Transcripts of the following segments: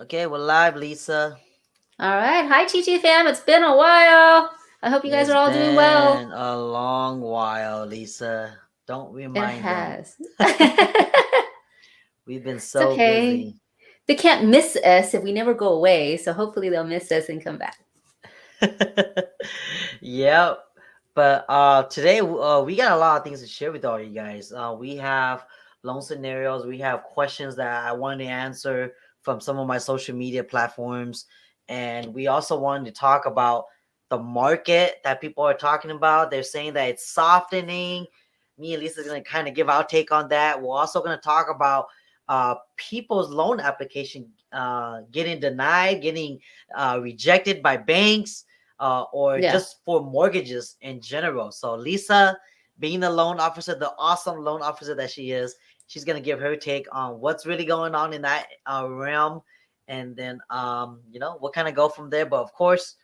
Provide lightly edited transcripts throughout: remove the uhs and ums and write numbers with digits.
Okay, we're live, Lisa. All right. Hi, Chi fam. It's been a while. I hope you guys It's are all doing well. been a long while, Lisa. Don't It remind them. has. It's We've been so okay. busy. They can't miss us if we never go away. So hopefully they'll miss us and come back. Yep. But today we got a lot of things to share with all you guys. We have loan scenarios. We have questions that I wanted to answer from some of my social media platforms, and we also wanted to talk about the market that people are talking about. They're saying that it's softening. Me and Lisa's gonna kind of give our take on that. We're also gonna talk about people's loan application getting denied, getting rejected by banks or Yeah. just for mortgages in general. So Lisa, being the loan officer, the awesome loan officer that she is, she's gonna give her take on what's really going on in that realm, and then we'll kind of go from there. But of course,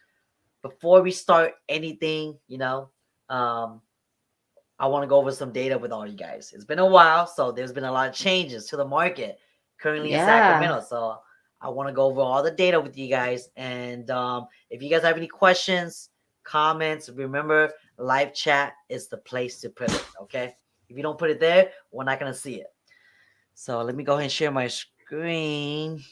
before we start anything, um, I want to go over some data with all you guys. It's been a while, so there's been a lot of changes to the market currently in Yeah. Sacramento. So I want to go over all the data with you guys. And if you guys have any questions, comments, remember live chat is the place to put it. Okay. If you don't put it there, we're not going to see it. So let me go ahead and share my screen.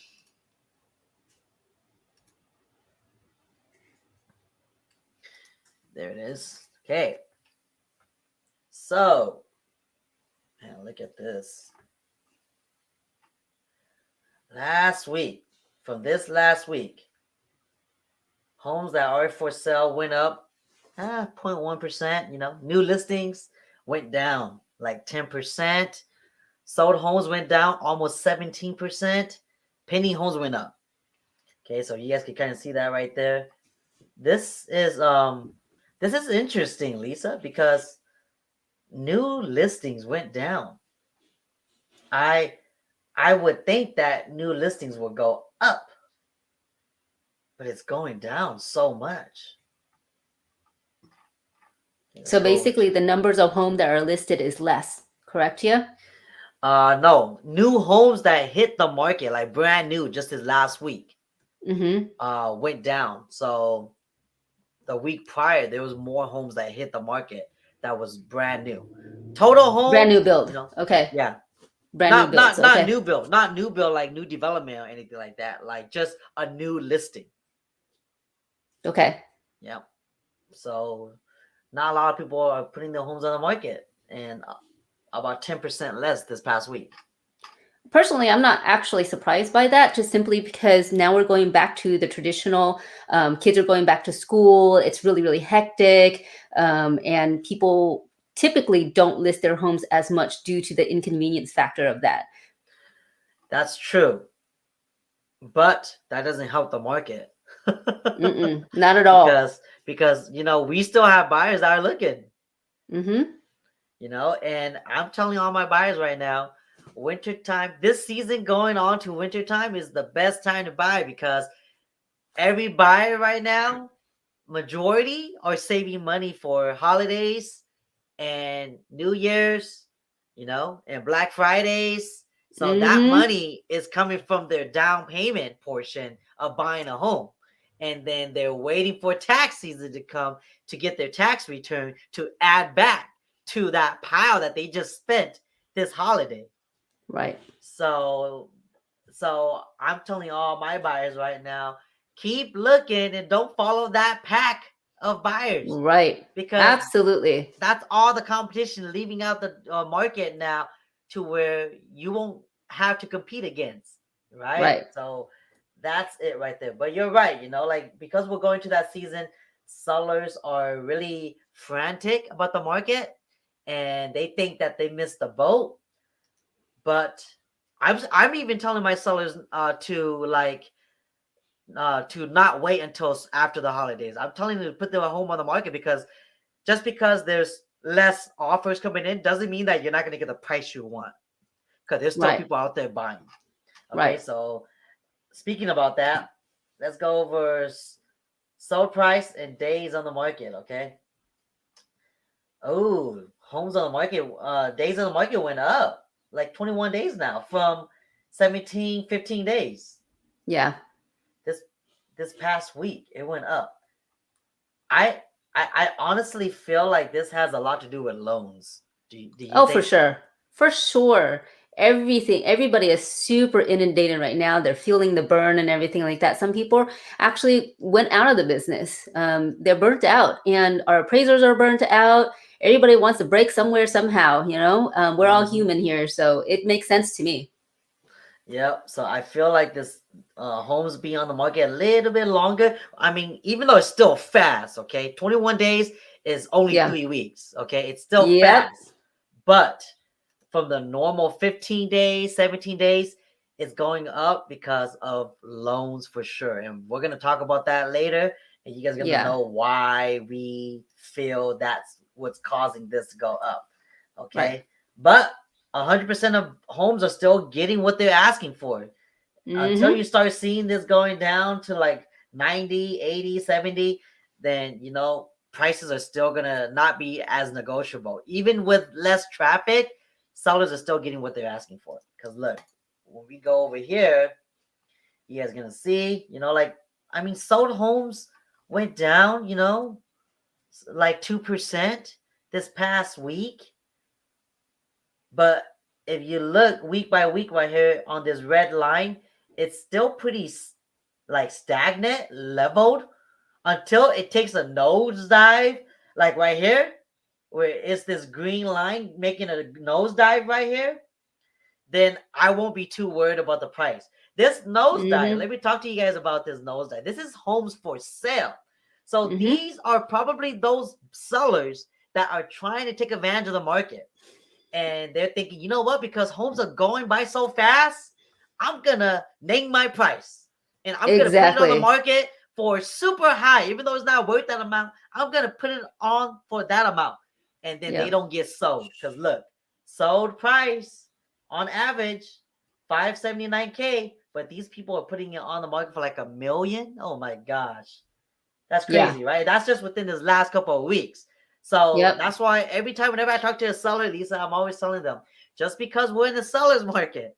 There it is. Okay. So, man, look at this. Last week, from this last week, homes that are for sale went up 0.1%. New listings went down like 10%. Sold homes went down almost 17%. Pending homes went up. Okay, so you guys can kind of see that right there. This is this is interesting, Lisa, because new listings went down. I I would think that new listings would go up, but it's going down so much. Okay, let's So go over basically, to the numbers of homes that are listed is less. Correct, yeah? no, new homes that hit the market like brand new just this last week Mm-hmm. went down. So the week prior there was more homes that hit the market that was brand new. Total Brand new homes, build. Okay. yeah. Brand new Not builds. not not Okay. new build, not new build like new development or anything like that. Like just a new listing. Okay. Yeah. So not a lot of people are putting their homes on the market, and about 10% less this past week. Personally, I'm not actually surprised by that, just simply because now we're going back to the traditional. Kids are going back to school. It's really, really hectic. And people typically don't list their homes as much due to the inconvenience factor of that. That's true, but that doesn't help the market. Mm-mm, not at all. because we still have buyers that are looking, Mm-hmm. and I'm telling all my buyers right now, winter time, this season going on to winter time is the best time to buy because every buyer right now, majority are saving money for holidays and New Year's, and Black Fridays. So that Mm-hmm. money is coming from their down payment portion of buying a home. And then they're waiting for tax season to come to get their tax return to add back to that pile that they just spent this holiday. Right. So I'm telling all my buyers right now, keep looking and don't follow that pack of buyers Right. because Absolutely. that's all the competition leaving out the market now to where you won't have to compete against, right? Right. So that's it right there. But you're right, like because we're going to that season, sellers are really frantic about the market and they think that they missed the boat. But I'm even telling my sellers to not wait until after the holidays. I'm telling them to put their home on the market because just because there's less offers coming in doesn't mean that you're not going to get the price you want because there's still Right. people out there buying. Okay, Right. so speaking about that, let's go over sold price and days on the market. Okay. Oh, homes on the market, days on the market went up like 21 days now from 15 days. Yeah. This this past week it went up. I I honestly feel like this has a lot to do with loans. Do you Oh, for think so? sure. For sure. Everybody is super inundated right now. They're feeling the burn and everything like that. Some people actually went out of the business. They're burnt out, and our appraisers are burnt out. Everybody wants to break somewhere, somehow. We're all Hmm. human here, so it makes sense to me. Yep. So I feel like this homes being on the market a little bit longer. I mean, even though it's still fast, okay, 21 days is only Yeah. 3 weeks. Okay, it's still Yep. fast, but from the normal 15 days, 17 days, it's going up because of loans for sure. And we're going to talk about that later. And you guys are going to Yeah. know why we feel that's what's causing this to go up. Right. Okay. But 100% of homes are still getting what they're asking for. Until Mm-hmm. you start seeing this going down to like 90, 80, 70, then prices are still gonna not be as negotiable. Even with less traffic, sellers are still getting what they're asking for. Because look, when we go over here, you guys gonna see, like, I mean, sold homes went down, like 2% this past week. But if you look week by week right here on this red line, it's still pretty like stagnant, leveled until it takes a nosedive, like right here, where it's this green line making a nosedive right here. Then I won't be too worried about the price. This nosedive, Mm-hmm. let me talk to you guys about this nosedive. This is homes for sale. So Mm-hmm. these are probably those sellers that are trying to take advantage of the market, and they're thinking, you know what? Because homes are going by so fast, I'm gonna name my price, and I'm gonna put it on the Exactly. market for super high, even though it's not worth that amount. I'm gonna put it on for that amount, and then they Yep. don't get sold. Because look, sold price on average 579K, but these people are putting it on the market for like 1 million. Oh my gosh, that's Yeah. crazy, right? That's just within this last couple of weeks. So Yep. that's why every time, whenever I talk to a seller, Lisa, I'm always telling them, just because we're in the seller's market,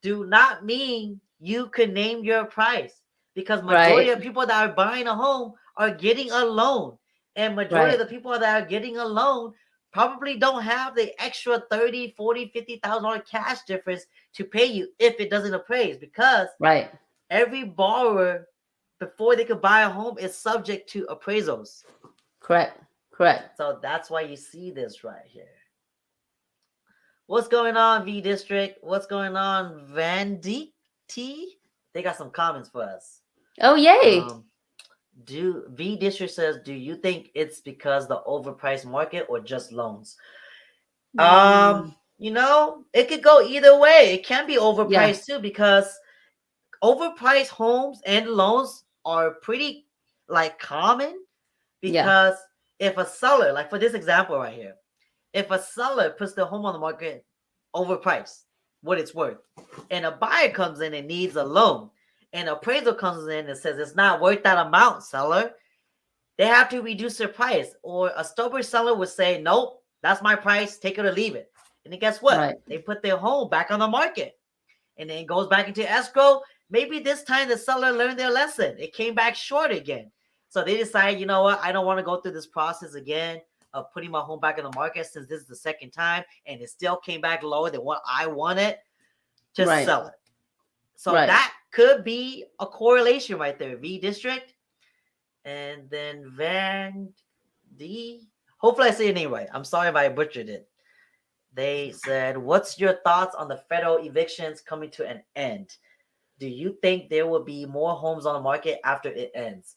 do not mean you can name your price. Because majority Right. of people that are buying a home are getting a loan. And majority of Right. the people that are getting a loan probably don't have the extra 30, 40, $50,000 cash difference to pay you if it doesn't appraise. Because Right. every borrower, before they could buy a home, is subject to appraisals. Correct. Correct. So that's why you see this right here. What's going on, V District? What's going on, Van D T? They got some comments for us. Oh, yay. Um, do V District says, do you think it's because the overpriced market or just loans? Mm, It could go either way. It can be yeah. overpriced too, because overpriced homes and loans are pretty like common. Yeah. Because if a seller, like for this example right here, if a seller puts the home on the market overpriced, what it's worth, and a buyer comes in and needs a loan, and an appraisal comes in and says it's not worth that amount, seller, they have to reduce their price. Or a stubborn seller would say, nope, that's my price, take it or leave it. And then guess what? Right. They put their home back on the market, and then it goes back into escrow. Maybe this time the seller learned their lesson. It came back short again. So they decide, you know what? I don't want to go through this process again of putting my home back in the market, since this is the second time and it still came back lower than what I wanted. Just Right. sell it. So Right. that could be a correlation right there, V District. And then Van D. Hopefully I say your name right. I'm sorry if I butchered it. They said, what's your thoughts on the federal evictions coming to an end? Do you think there will be more homes on the market after it ends?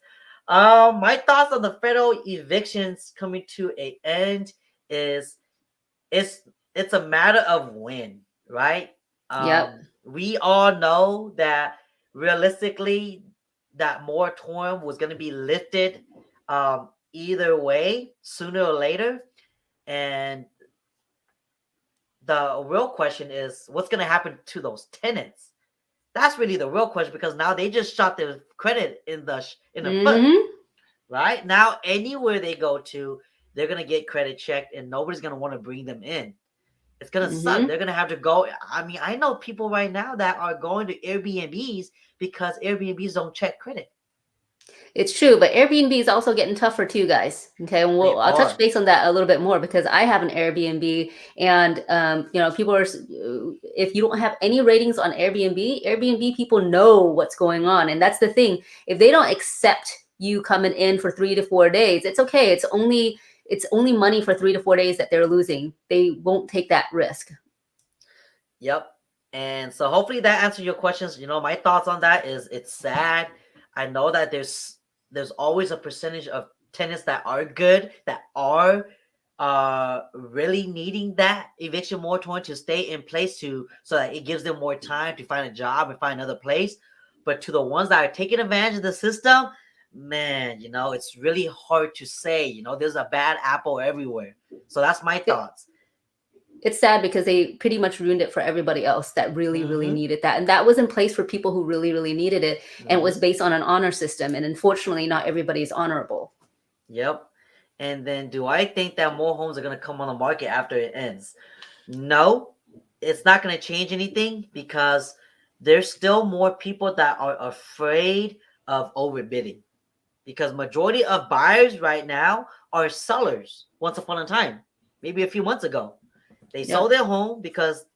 My thoughts on the federal evictions coming to an end is, it's it's a matter of when, right? Yep. We all know that realistically, that moratorium was going to be lifted either way, sooner or later. And the real question is, what's going to happen to those tenants? That's really the real question, because now they just shot their credit in the foot. Mm-hmm. Right now, anywhere they go to, they're gonna get credit checked, and nobody's gonna want to bring them in, It's gonna suck. They're gonna have to go. I mean, I know people right now that are going to Airbnbs because Airbnbs don't check credit. It's true, but Airbnb is also getting tougher too, guys. Okay, and They I'll touch are. base on that a little bit more because I have an Airbnb, and people are. If you don't have any ratings on Airbnb people know what's going on, and that's the thing. If they don't accept you coming in for 3 to 4 days, it's okay. It's only money for 3 to 4 days that they're losing. They won't take that risk. Yep. And so hopefully that answers your questions. My thoughts on that is it's sad. I know that there's always a percentage of tenants that are good, that are really needing that eviction moratorium to stay in place so that it gives them more time to find a job and find another place. But to the ones that are taking advantage of the system, man, it's really hard to say. There's a bad apple everywhere. So that's my thoughts. It's sad because they pretty much ruined it for everybody else that really, really Mm-hmm. needed that. And that was in place for people who really, really needed it. And it Mm-hmm. was based on an honor system. And unfortunately, not everybody's honorable. Yep. And then do I think that more homes are going to come on the market after it ends? No, it's not going to change anything because there's still more people that are afraid of overbidding. Because majority of buyers right now are sellers once upon a time, maybe a few months ago. They sold their home because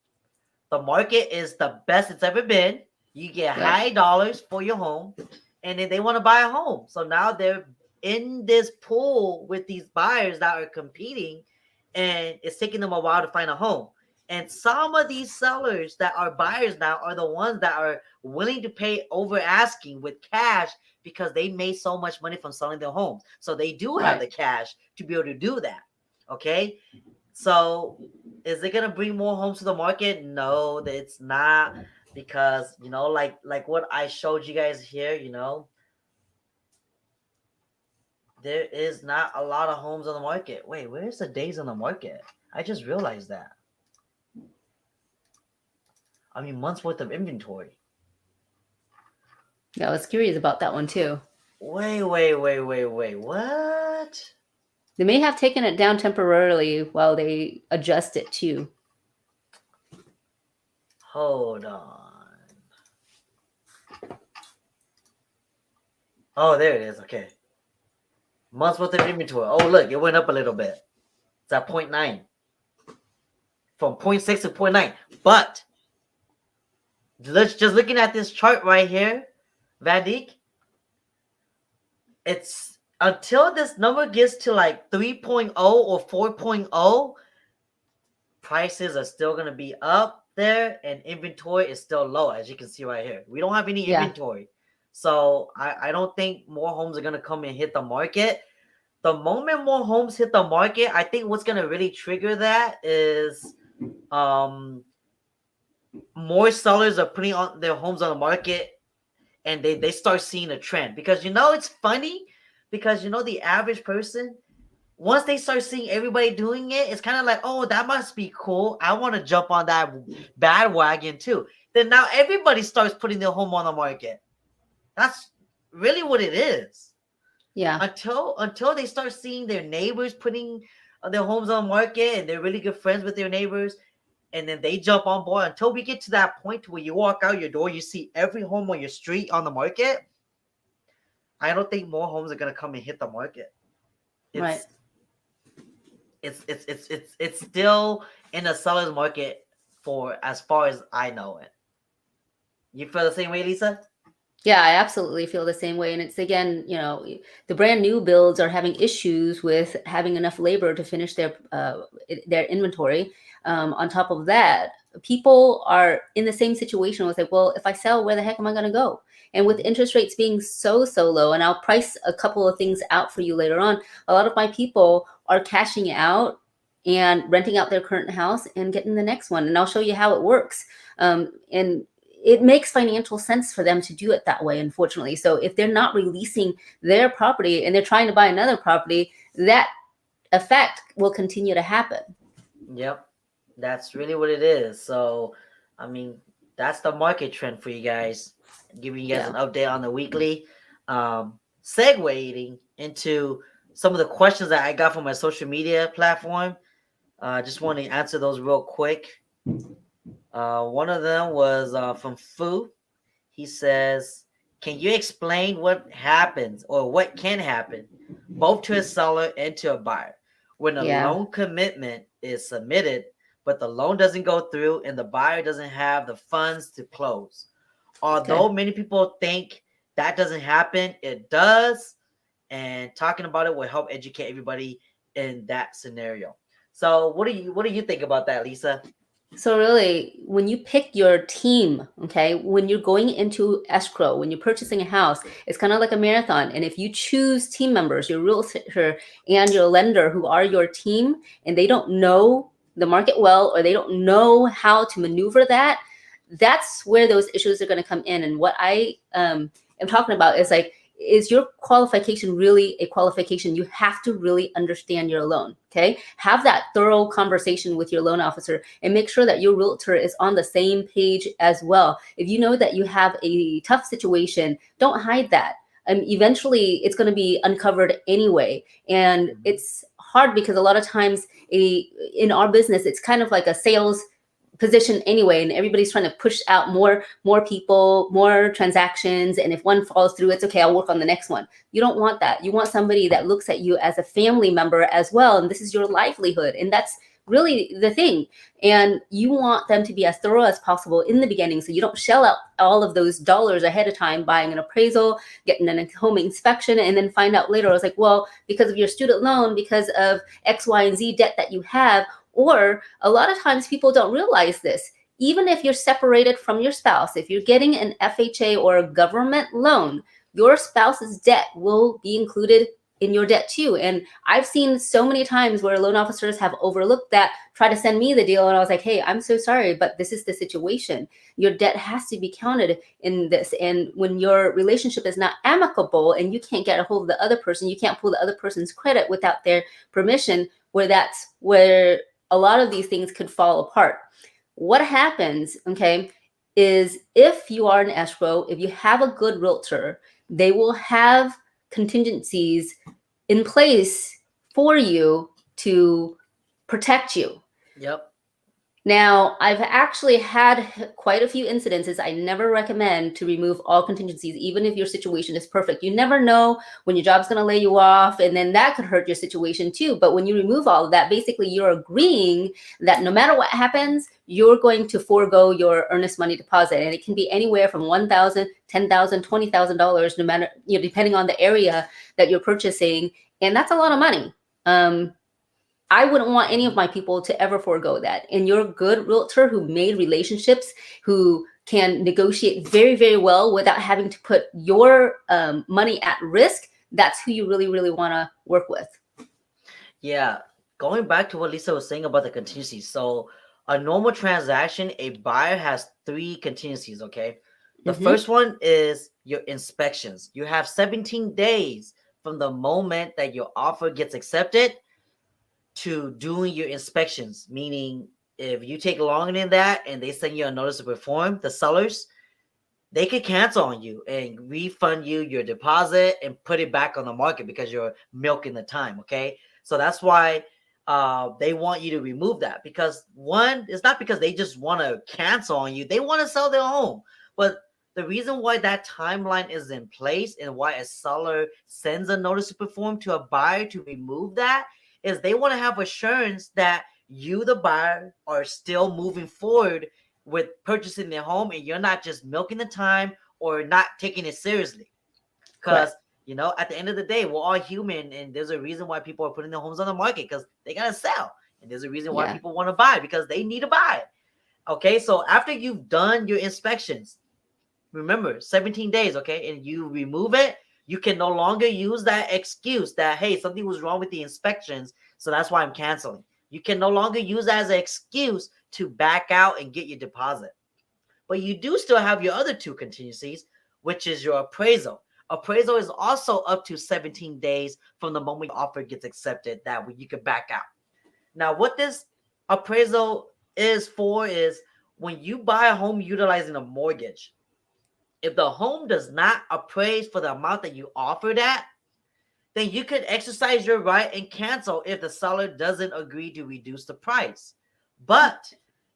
the market is the best it's ever been. You get high dollars for your home, and then they want to buy a home. So now they're in this pool with these buyers that are competing, and it's taking them a while to find a home. And some of these sellers that are buyers now are the ones that are willing to pay over asking with cash because they made so much money from selling their homes. So they do have the cash to be able to do that. Okay. So is it gonna bring more homes to the market? No, it's not, because like what I showed you guys here, there is not a lot of homes on the market. Wait, where's the days on the market? I just realized that. I mean, months worth of inventory. Yeah, I was curious about that one too. Wait. What? They may have taken it down temporarily while they adjust it too. Hold on. Oh, there it is. Okay. Months worth of inventory. Oh, look, it went up a little bit. It's at 0.9. From 0.6 to 0.9. But let's just looking at this chart right here, Vadik. It's until this number gets to like 3.0 or 4.0, prices are still going to be up there and inventory is still low, as you can see right here. We don't have any inventory. So I don't think more homes are going to come and hit the market. The moment more homes hit the market, I think what's going to really trigger that is more sellers are putting on their homes on the market, and they start seeing a trend. Because it's funny, because the average person, once they start seeing everybody doing it, it's kind of like, oh, that must be cool. I want to jump on that bandwagon too. Then now everybody starts putting their home on the market. That's really what it is. Yeah. Until they start seeing their neighbors putting their homes on the market and they're really good friends with their neighbors, and then they jump on board. Until we get to that point where you walk out your door, you see every home on your street on the market, I don't think more homes are gonna come and hit the market. Right. It's still in a seller's market for as far as I know it. You feel the same way, Lisa? Yeah, I absolutely feel the same way. And it's again, the brand new builds are having issues with having enough labor to finish their inventory. On top of that, people are in the same situation. It's like, well, if I sell, where the heck am I going to go? And with interest rates being so low, and I'll price a couple of things out for you later on, a lot of my people are cashing out and renting out their current house and getting the next one. And I'll show you how it works. And it makes financial sense for them to do it that way, unfortunately. So if they're not releasing their property and they're trying to buy another property, that effect will continue to happen. Yep. That's really what it is. So, I mean, that's the market trend for you guys. Giving you guys an update on the weekly. Segueing into some of the questions that I got from my social media platform. Just want to answer those real quick. One of them was from Fu. He says, "Can you explain what happens or what can happen, both to a seller and to a buyer, when a Yeah. loan commitment is submitted, but the loan doesn't go through and the buyer doesn't have the funds to close? Although Okay. many people think that doesn't happen, it does. And talking about it will help educate everybody in that scenario." So, what do you think about that, Lisa? So really, when you pick your team, okay, when you're going into escrow, when you're purchasing a house, it's kind of like a marathon. And if you choose team members, your realtor and your lender who are your team, and they don't know the market well, or they don't know how to maneuver that, that's where those issues are going to come in. And what I am talking about is like, is your qualification really a qualification? You have to really understand your loan. Okay. Have that thorough conversation with your loan officer and make sure that your realtor is on the same page as well. If you know that you have a tough situation, don't hide that. Eventually, it's going to be uncovered anyway. And it's hard because a lot of times in our business, it's kind of like a sales position anyway, and everybody's trying to push out more people, more transactions, and if one falls through, it's okay, I'll work on the next one. You don't want that. You want somebody that looks at you as a family member as well, and this is your livelihood, and that's really the thing. And you want them to be as thorough as possible in the beginning, so you don't shell out all of those dollars ahead of time buying an appraisal, getting a home inspection, and then find out later, I was like, well, because of your student loan, because of X, Y, and Z debt that you have. Or a lot of times people don't realize this. Even if you're separated from your spouse, if you're getting an FHA or a government loan, your spouse's debt will be included in your debt too. And I've seen so many times where loan officers have overlooked that, try to send me the deal, and I was like, hey, I'm so sorry, but this is the situation. Your debt has to be counted in this. And when your relationship is not amicable and you can't get a hold of the other person, you can't pull the other person's credit without their permission, where that's where a lot of these things could fall apart. What happens, okay, is if you are an escrow, if you have a good realtor, they will have contingencies in place for you to protect you. Yep. Now, I've actually had quite a few incidences. I never recommend to remove all contingencies, even if your situation is perfect. You never know when your job's going to lay you off, and then that could hurt your situation too. But when you remove all of that, basically you're agreeing that no matter what happens, you're going to forego your earnest money deposit. And it can be anywhere from $1,000, $10,000, $20,000, no matter, depending on the area that you're purchasing. And that's a lot of money. I wouldn't want any of my people to ever forego that. And you're a good realtor who made relationships, who can negotiate very, very well without having to put your money at risk. That's who you really, really want to work with. Yeah. Going back to what Lisa was saying about the contingencies. So, a normal transaction, a buyer has three contingencies, okay? The first one is your inspections. You have 17 days from the moment that your offer gets accepted to doing your inspections, meaning if you take longer than that and they send you a notice to perform, the sellers, they could cancel on you and refund you your deposit and put it back on the market because you're milking the time. Okay. So that's why they want you to remove that, because one, it's not because they just want to cancel on you. They want to sell their home. But the reason why that timeline is in place and why a seller sends a notice to perform to a buyer to remove that is they want to have assurance that you, the buyer, are still moving forward with purchasing their home and you're not just milking the time or not taking it seriously. Because, Correct. at the end of the day, we're all human and there's a reason why people are putting their homes on the market because they got to sell. And there's a reason why Yeah. people want to buy because they need to buy it. Okay, so after you've done your inspections, remember 17 days, okay, and you remove it, you can no longer use that excuse that, hey, something was wrong with the inspections, so that's why I'm canceling. You can no longer use that as an excuse to back out and get your deposit. But you do still have your other two contingencies, which is your appraisal. Appraisal is also up to 17 days from the moment your offer gets accepted, that way you can back out. Now, what this appraisal is for is when you buy a home utilizing a mortgage, if the home does not appraise for the amount that you offered at, then you could exercise your right and cancel if the seller doesn't agree to reduce the price. But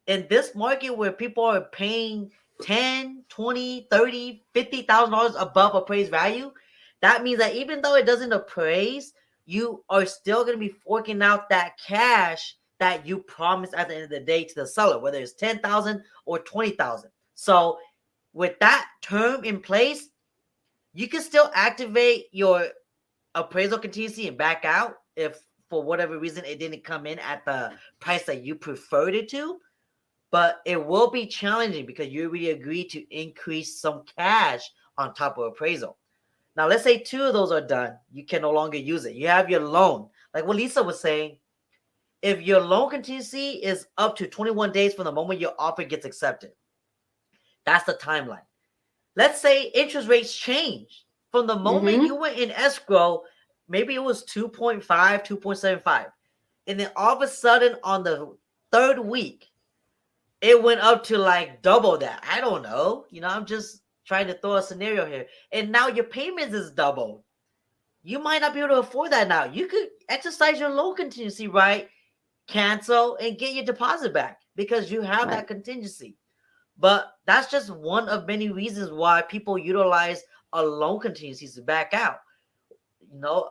in this market where people are paying 10, 20, 30, $50,000 above appraised value, that means that even though it doesn't appraise, you are still going to be forking out that cash that you promised at the end of the day to the seller, whether it's 10,000 or 20,000. So with that term in place, you can still activate your appraisal contingency and back out if for whatever reason it didn't come in at the price that you preferred it to. But it will be challenging because you already agreed to increase some cash on top of appraisal. Now, let's say 2 of those are done. You can no longer use it. You have your loan. Like what Lisa was saying, if your loan contingency is up to 21 days from the moment your offer gets accepted, that's the timeline. Let's say interest rates change. From the moment you went in escrow, maybe it was 2.5, 2.75. And then all of a sudden on the 3rd week, it went up to like double that. I don't know. I'm just trying to throw a scenario here. And now your payments is doubled. You might not be able to afford that now. You could exercise your loan contingency right, cancel, and get your deposit back because you have that contingency. But that's just one of many reasons why people utilize a loan contingency to back out.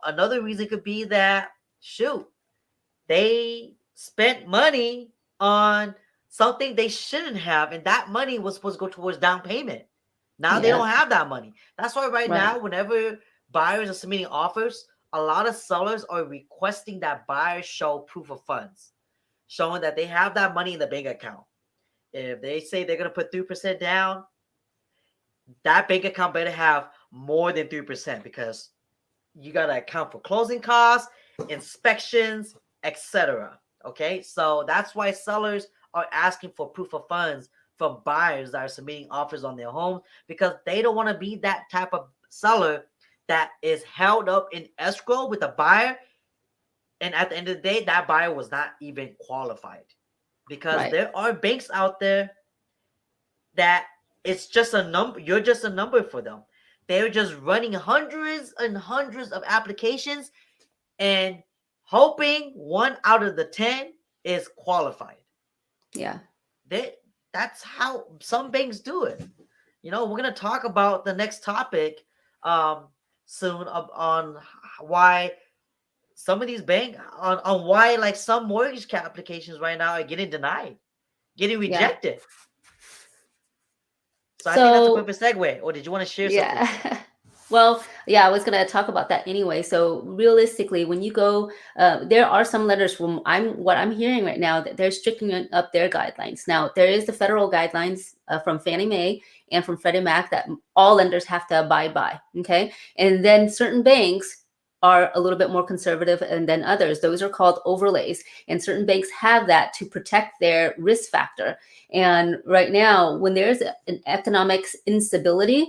Another reason could be that, they spent money on something they shouldn't have, and that money was supposed to go towards down payment. Now they don't have that money. That's why right now, whenever buyers are submitting offers, a lot of sellers are requesting that buyers show proof of funds, showing that they have that money in the bank account. If they say they're going to put 3% down, that bank account better have more than 3% because you got to account for closing costs, inspections, etc. Okay, so that's why sellers are asking for proof of funds from buyers that are submitting offers on their home, because they don't want to be that type of seller that is held up in escrow with a buyer, and at the end of the day, that buyer was not even qualified. Because there are banks out there that it's just a number. You're just a number for them. They're just running hundreds and hundreds of applications and hoping 1 out of the 10 is qualified. Yeah. That's how some banks do it. We're going to talk about the next topic soon on why some of these banks, on why like some mortgage applications right now are getting denied, getting rejected. So I think that's a perfect segue. Or did you want to share something? Well, I was going to talk about that anyway. So realistically, when you go, there are some lenders from what I'm hearing right now that they're strictening up their guidelines. Now, there is the federal guidelines from Fannie Mae and from Freddie Mac that all lenders have to abide by. Okay. And then certain banks are a little bit more conservative and then others. Those are called overlays. And certain banks have that to protect their risk factor. And right now, when there's an economic instability,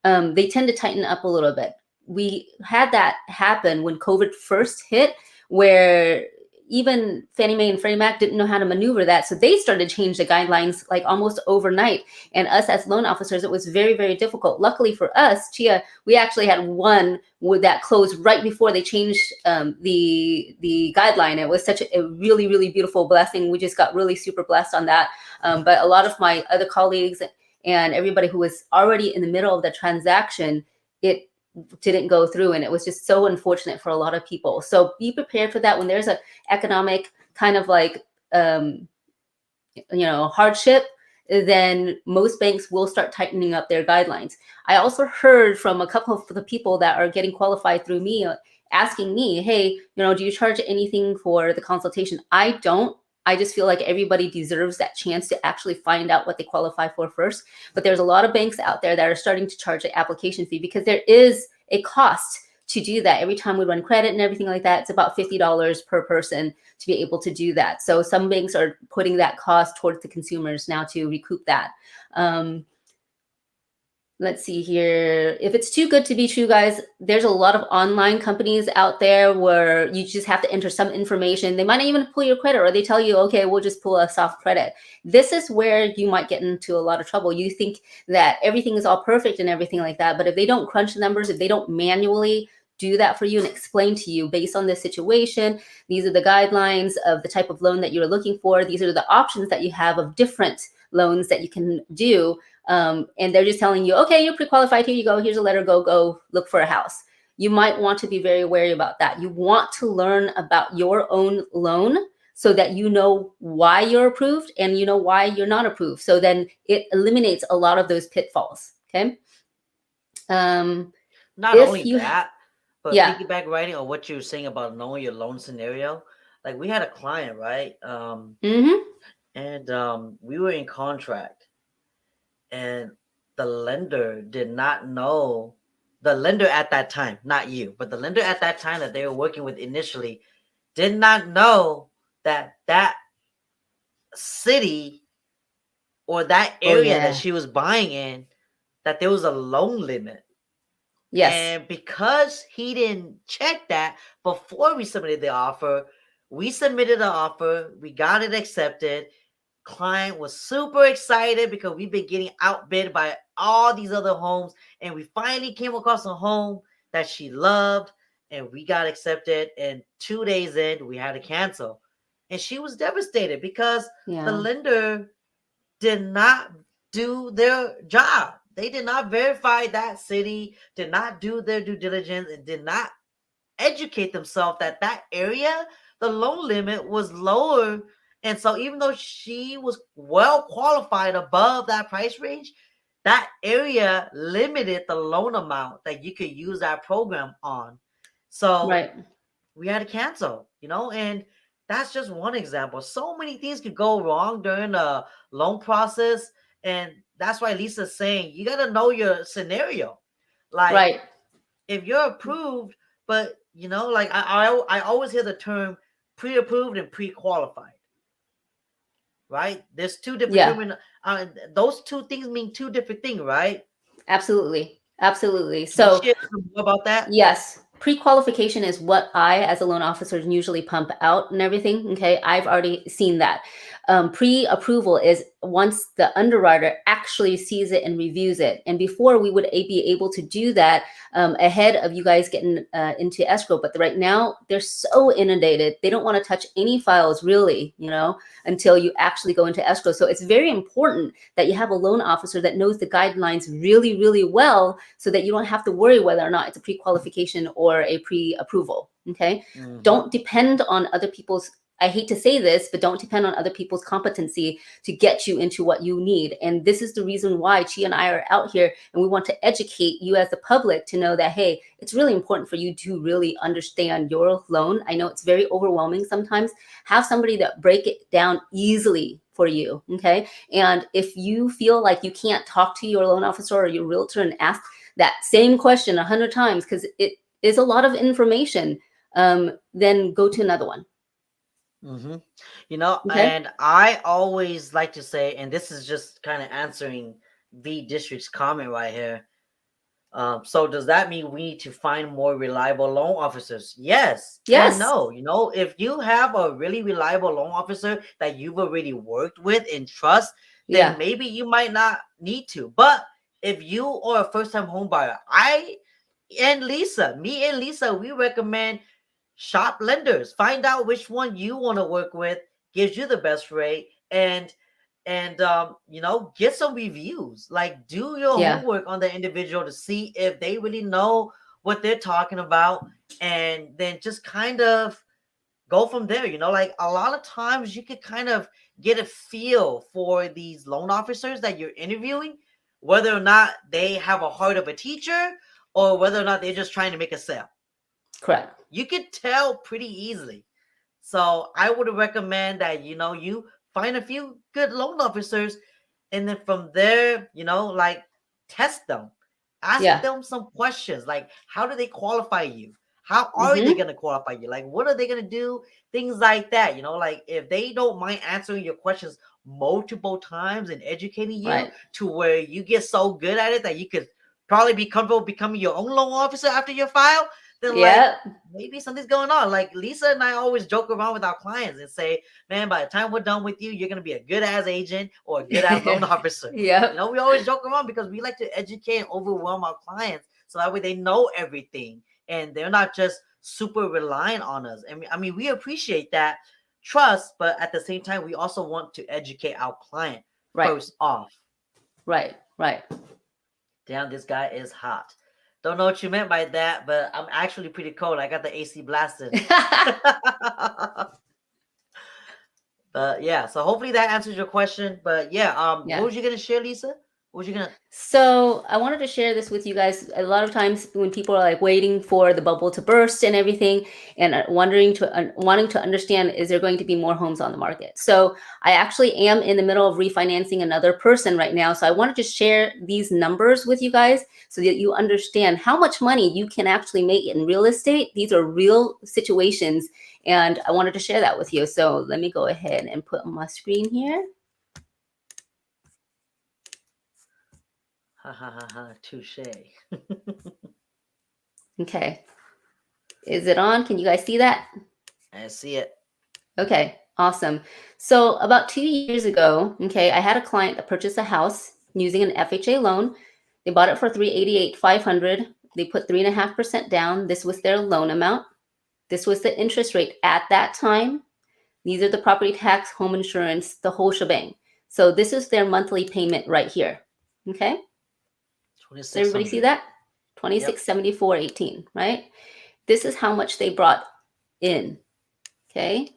they tend to tighten up a little bit. We had that happen when COVID first hit, where even Fannie Mae and Freddie Mac didn't know how to maneuver that. So they started to change the guidelines like almost overnight. And us as loan officers, it was very, very difficult. Luckily for us, Chia, we actually had one with that closed right before they changed the guideline. It was such a really, really beautiful blessing. We just got really super blessed on that. But a lot of my other colleagues and everybody who was already in the middle of the transaction, it didn't go through. And it was just so unfortunate for a lot of people. So be prepared for that. When there's an economic kind of like, hardship, then most banks will start tightening up their guidelines. I also heard from a couple of the people that are getting qualified through me, asking me, hey, do you charge anything for the consultation? I don't. I just feel like everybody deserves that chance to actually find out what they qualify for first. But there's a lot of banks out there that are starting to charge an application fee because there is a cost to do that. Every time we run credit and everything like that, it's about $50 per person to be able to do that. So some banks are putting that cost towards the consumers now to recoup that. Let's see here. If it's too good to be true, guys, there's a lot of online companies out there where you just have to enter some information. They might not even pull your credit, or they tell you, okay, we'll just pull a soft credit. This is where you might get into a lot of trouble. You think that everything is all perfect and everything like that, but if they don't crunch the numbers, if they don't manually do that for you and explain to you based on this situation. These are the guidelines of the type of loan that you're looking for. These are the options that you have of different loans that you can do. And they're just telling you, okay, you're pre-qualified. Here you go. Here's a letter. Go look for a house. You might want to be very wary about that. You want to learn about your own loan so that you know why you're approved and you know why you're not approved. So then it eliminates a lot of those pitfalls. Okay. Not If only you, that, but yeah. piggyback writing on what you were saying about knowing your loan scenario. Like we had a client, right? And we were in contract, and the lender did not know, the lender at that time, not you, but the lender at that time that they were working with initially did not know that that city or that Oh, area that yeah. she was buying in, that there was a loan limit. Yes. And because he didn't check that before we submitted the offer, we submitted the offer, we got it accepted. Client was super excited because we've been getting outbid by all these other homes, and we finally came across a home that she loved, and we got accepted. And 2 days in, we had to cancel, and she was devastated because the Yeah. lender did not do their job. They did not verify that city, did not do their due diligence, and did not educate themselves that that area, the loan limit was lower. And so even though she was well qualified above that price range, that area limited the loan amount that you could use that program on. So Right. we had to cancel, and that's just one example. So many things could go wrong during the loan process. And that's why Lisa's saying you got to know your scenario. Like, Right. if you're approved, but like I always hear the term pre-approved and pre-qualified, right? There's two different Yeah. terms. Those two things mean two different things, right? Absolutely. Absolutely. Can you So, share some more about that? yes, pre-qualification is what I, as a loan officer, usually pump out and everything. Okay, I've already seen that. Pre-approval is once the underwriter actually sees it and reviews it. And before, we would be able to do that ahead of you guys getting into escrow. But right now, they're so inundated; they don't want to touch any files really, until you actually go into escrow. So it's very important that you have a loan officer that knows the guidelines really, really well, so that you don't have to worry whether or not it's a pre-qualification or a pre-approval. Okay. Don't depend on other people's, I hate to say this, but don't depend on other people's competency to get you into what you need. And this is the reason why Chia and I are out here, and we want to educate you as the public to know that, hey, it's really important for you to really understand your loan. I know it's very overwhelming sometimes. Have somebody that break it down easily for you. Okay. And if you feel like you can't talk to your loan officer or your realtor and ask that same question 100 times, because it is a lot of information, then go to another one. Mm-hmm. Okay. And I always like to say, and this is just kind of answering V District's comment right here. So does that mean we need to find more reliable loan officers? Yes and Yes. no. If you have a really reliable loan officer that you've already worked with and trust, then Yeah. maybe you might not need to. But if you are a first-time home buyer, me and Lisa, we recommend shop lenders. Find out which one you want to work with, gives you the best rate, and get some reviews. Like, do your Yeah. homework on the individual to see if they really know what they're talking about, and then just kind of go from there. Like, a lot of times you could kind of get a feel for these loan officers that you're interviewing, whether or not they have a heart of a teacher or whether or not they're just trying to make a sale. Correct. You could tell pretty easily. So I would recommend that you find a few good loan officers, and then from there, like, test them, ask Yeah. them some questions, like, how do they qualify you? How are they Mm-hmm. going to qualify you? Like, what are they going to do? Things like that. Like, if they don't mind answering your questions multiple times and educating you Right. to where you get so good at it that you could probably be comfortable becoming your own loan officer after your file, then, like, Yeah. maybe something's going on. Like, Lisa and I always joke around with our clients and say, man, by the time we're done with you, you're going to be a good ass agent or a good ass loan officer. Yep. We always joke around because we like to educate and overwhelm our clients so that way they know everything. and they're not just super reliant on us. I mean, we appreciate that trust, but at the same time, we also want to educate our client first off. Right. Damn, this guy is hot. Don't know what you meant by that, but I'm actually pretty cold. I got the AC blasted. But yeah, so hopefully that answers your question. But yeah, what was you gonna share, Lisa? What was you gonna? So I wanted to share this with you guys. A lot of times when people are like waiting for the bubble to burst and everything, and wanting to understand, is there going to be more homes on the market? So I actually am in the middle of refinancing another person right now. So I wanted to share these numbers with you guys so that you understand how much money you can actually make in real estate. These are real situations, and I wanted to share that with you. So let me go ahead and put on my screen here. Ha ha ha ha, touche. Okay. Is it on? Can you guys see that? I see it. Okay, awesome. So about 2 years ago, okay, I had a client that purchased a house using an FHA loan. They bought it for $388,500. They put 3.5% down. This was their loan amount. This was the interest rate at that time. These are the property tax, home insurance, the whole shebang. So this is their monthly payment right here. Okay. Does everybody see that? $2674.18, right? This is how much they brought in. Okay.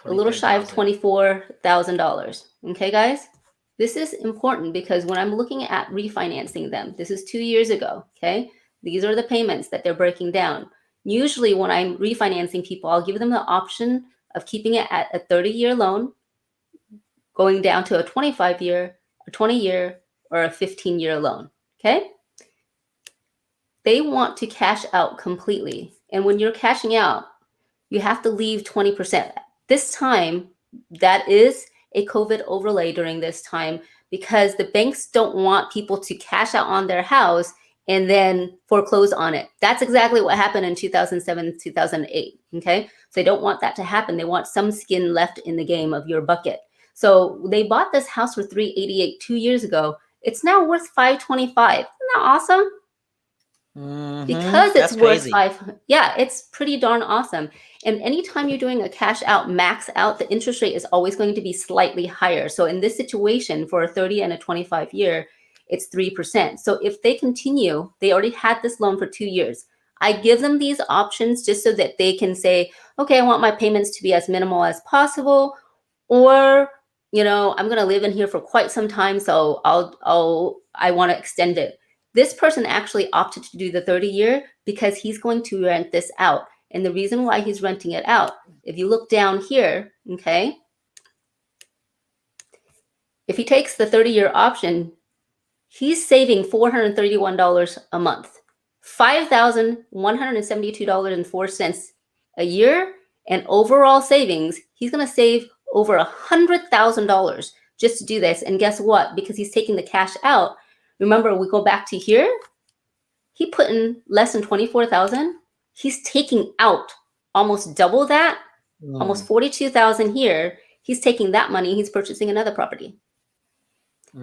A little shy of $24,000. Okay, guys? This is important because when I'm looking at refinancing them, this is 2 years ago. Okay. These are the payments that they're breaking down. Usually when I'm refinancing people, I'll give them the option of keeping it at a 30-year loan, going down to a 25-year, a 20-year, or a 15-year loan. Okay. They want to cash out completely. And when you're cashing out, you have to leave 20%. This time, that is a COVID overlay during this time because the banks don't want people to cash out on their house and then foreclose on it. That's exactly what happened in 2007, 2008. Okay. So they don't want that to happen. They want some skin left in the game of your bucket. So they bought this house for $388 2 years ago. It's now worth $525. Isn't that awesome? Because it's worth $500. Yeah, it's pretty darn awesome. And anytime you're doing a cash out, max out, the interest rate is always going to be slightly higher. So in this situation, for a 30 and a 25 year, it's 3%. So if they continue, they already had this loan for 2 years. I give them these options just so that they can say, okay, I want my payments to be as minimal as possible, or I'm going to live in here for quite some time, so I want to extend it. This person actually opted to do the 30-year because he's going to rent this out. And the reason why he's renting it out, if you look down here, okay, if he takes the 30-year option, he's saving $431 a month, $5,172.04 a year, and overall savings, he's going to save over $100,000 just to do this. And guess what? Because he's taking the cash out, remember, we go back to here, he put in less than $24,000. He's taking out almost double that, almost $42,000 here. He's taking that money, he's purchasing another property.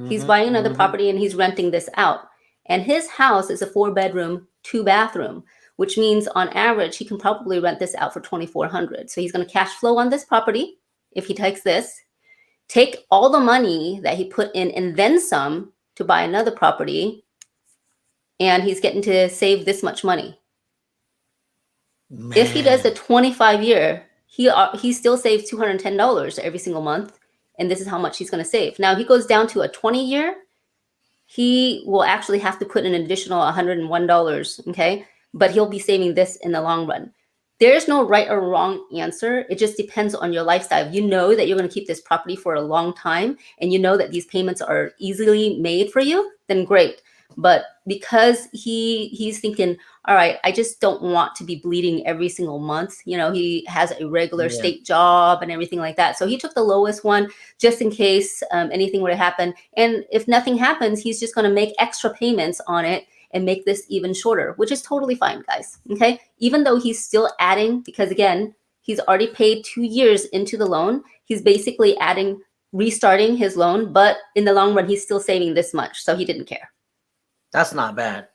He's buying another property and he's renting this out. And his house is a 4-bedroom, 2-bathroom, which means on average, he can probably rent this out for $2,400. So he's going to cash flow on this property if he takes this, take all the money that he put in and then some to buy another property, and he's getting to save this much money. Man. If he does the 25-year, he still saves $210 every single month, and this is how much he's going to save. Now, if he goes down to a 20-year, he will actually have to put an additional $101, okay? But he'll be saving this in the long run. There's no right or wrong answer. It just depends on your lifestyle. If you know that you're going to keep this property for a long time and you know that these payments are easily made for you, then great. But because he's thinking, all right, I just don't want to be bleeding every single month. He has a regular state job and everything like that. So he took the lowest one just in case anything were to happen. And if nothing happens, he's just going to make extra payments on it and make this even shorter, which is totally fine, guys. Okay. Even though he's still adding, because again, he's already paid 2 years into the loan. He's basically restarting his loan, but in the long run, he's still saving this much. So he didn't care. That's not bad.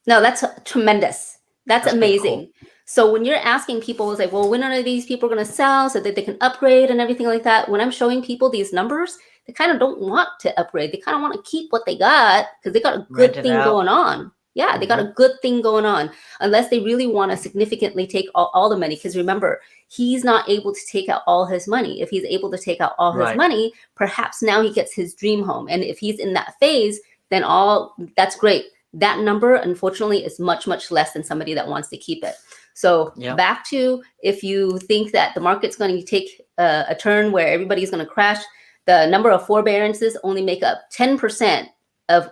No, that's tremendous. That's That's pretty cool. amazing. So when you're asking people, it's like, well, when are these people going to sell so that they can upgrade and everything like that? When I'm showing people these numbers, they kind of don't want to upgrade. They kind of want to keep what they got because they got a good Rent it thing out. going on. Yeah, they got Hmm. a good thing going on, unless they really want to significantly take all the money. Because remember, he's not able to take out all his money. If he's able to take out all his Right. money, perhaps now he gets his dream home. And if he's in that phase, then all that's great. That number, unfortunately, is much, much less than somebody that wants to keep it. So Yep. back to, if you think that the market's going to take a turn where everybody's going to crash, the number of forbearances only make up 10% of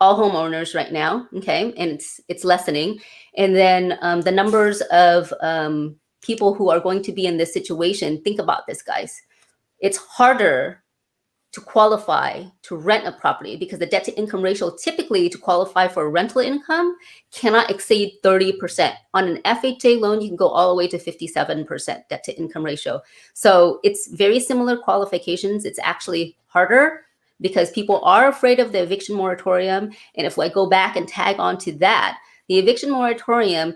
all homeowners right now. Okay, and it's lessening. And then the numbers of people who are going to be in this situation. Think about this, guys. It's harder to qualify to rent a property because the debt to income ratio typically to qualify for rental income cannot exceed 30%. On an FHA loan, you can go all the way to 57% debt to income ratio. So it's very similar qualifications. It's actually harder because people are afraid of the eviction moratorium. And if I go back and tag on to that, the eviction moratorium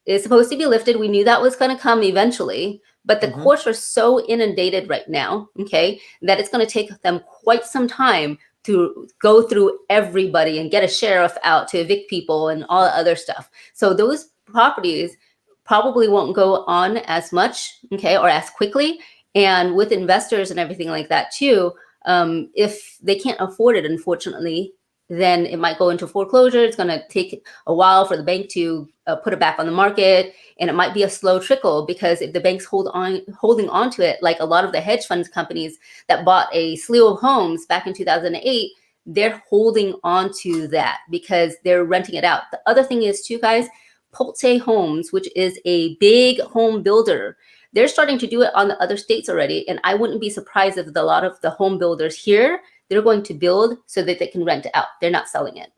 is supposed to be lifted. We knew that was going to come eventually, but the courts are so inundated right now, okay, that it's going to take them quite some time to go through everybody and get a sheriff out to evict people and all the other stuff. So those properties probably won't go on as much, okay, or as quickly. And with investors and everything like that too, if they can't afford it, unfortunately, then it might go into foreclosure. It's going to take a while for the bank to put it back on the market, and it might be a slow trickle because if the bank's holding on to it, like a lot of the hedge funds companies that bought a slew of homes back in 2008, they're holding on to that because they're renting it out. The other thing is too, guys, Pulte Homes, which is a big home builder, they're starting to do it on the other states already, and I wouldn't be surprised if a lot of the home builders here, they're going to build so that they can rent it out. They're not selling it.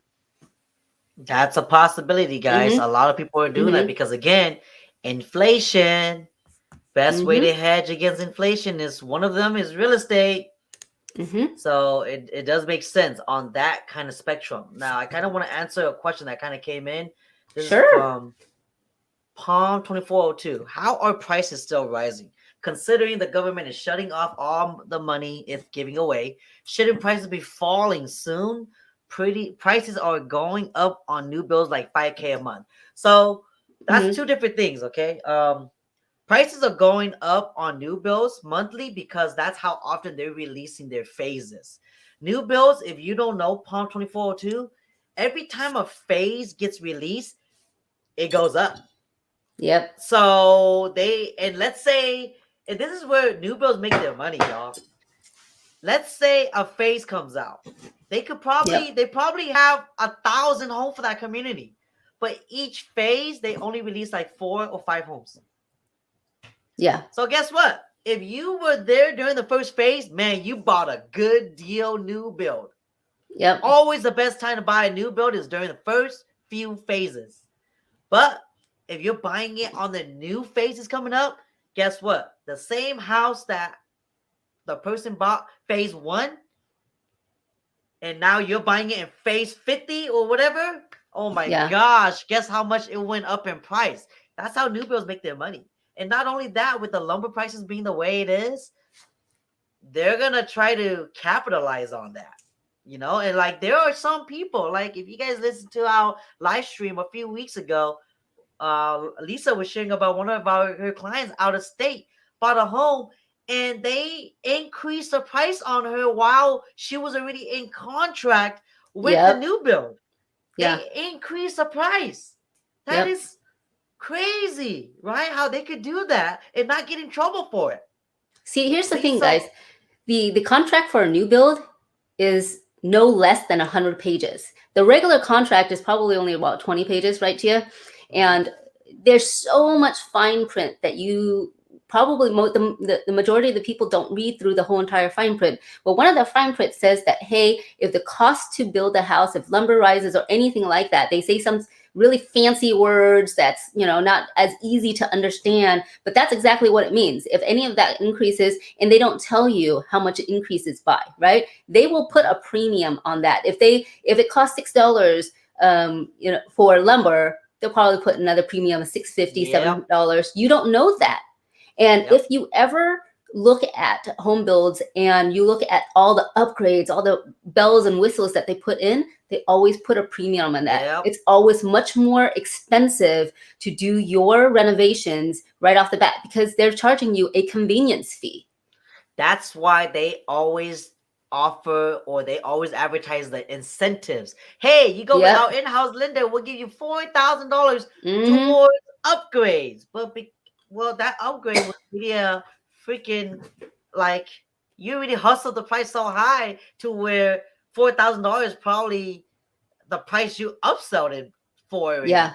That's a possibility, guys. Mm-hmm. A lot of people are doing that Mm-hmm. because, again, inflation. Best way Mm-hmm. to hedge against inflation is one of them is real estate. Mm-hmm. So it does make sense on that kind of spectrum. Now, I kind of want to answer a question that kind of came in. This is Sure. from Palm 2402. How are prices still rising? Considering the government is shutting off all the money it's giving away, shouldn't prices be falling soon? Prices are going up on new builds like $5K a month. So that's Mm-hmm. two different things, okay? Prices are going up on new builds monthly because that's how often they're releasing their phases. New builds, if you don't know Palm 2402, every time a phase gets released, it goes up. Yep. So let's say, and this is where new builds make their money, y'all. Let's say a phase comes out. They probably have 1,000 homes for that community. But each phase, they only release like 4 or 5 homes. Yeah. So guess what? If you were there during the first phase, man, you bought a good deal new build. Yep. Always the best time to buy a new build is during the first few phases. But if you're buying it on the new phases coming up, guess what? The same house that the person bought phase 1, and now you're buying it in phase 50 or whatever. Oh my gosh, guess how much it went up in price. That's how new builds make their money. And not only that, with the lumber prices being the way it is, they're going to try to capitalize on that. You know, and like there are some people, like if you guys listened to our live stream a few weeks ago, Lisa was sharing about one of her clients out of state bought a home, and they increased the price on her while she was already in contract with the new build. They increased the price. That is crazy, right? How they could do that and not get in trouble for it. See, here's the thing, guys. The contract for a new build is no less than 100 pages. The regular contract is probably only about 20 pages, right, Chia? And there's so much fine print that you probably the majority of the people don't read through the whole entire fine print. But one of the fine print says that, hey, if the cost to build a house, if lumber rises or anything like that, they say some really fancy words that's, you know, not as easy to understand, but that's exactly what it means. If any of that increases, and they don't tell you how much it increases by, right? They will put a premium on that. If it costs $6, you know, for lumber, they'll probably put another premium of $650, Yep. $7. You don't know that. And Yep. if you ever look at home builds and you look at all the upgrades, all the bells and whistles that they put in, they always put a premium on that. Yep. It's always much more expensive to do your renovations right off the bat because they're charging you a convenience fee. That's why they always offer or they always advertise the incentives. Hey, you go with Yep. our in-house lender, we'll give you $4,000 Mm-hmm. towards upgrades. But well, that upgrade was really a freaking like you really hustled the price so high to where $4,000 probably the price you upsold it for already. Yeah.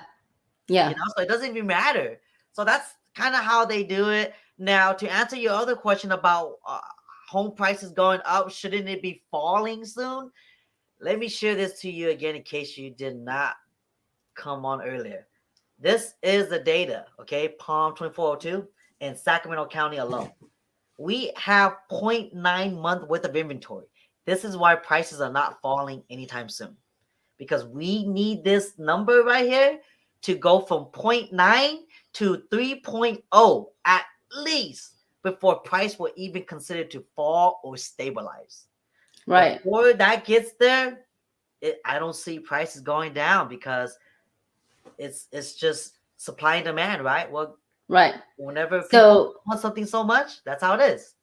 Yeah. So it doesn't even matter. So that's kind of how they do it. Now, to answer your other question about home prices going up, shouldn't it be falling soon? Let me share this to you again in case you did not come on earlier. This is the data, okay? Palm 2402 in Sacramento County alone. We have 0.9 month worth of inventory. This is why prices are not falling anytime soon. Because we need this number right here to go from 0.9 to 3.0 at least before price will even consider to fall or stabilize. Right. Before that gets there, I don't see prices going down because it's just supply and demand, right? Well, right. Whenever people So want something so much, that's how it is.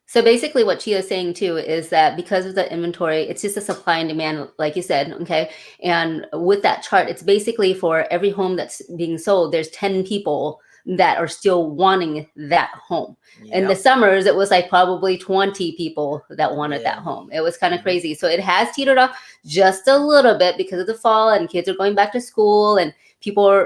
So basically what Chia is saying too is that because of the inventory, it's just a supply and demand, like you said, okay? And with that chart, it's basically for every home that's being sold, there's 10 people that are still wanting that home. In the summers, it was like probably 20 people that wanted that home. It was kind of crazy. So it has teetered off just a little bit because of the fall and kids are going back to school and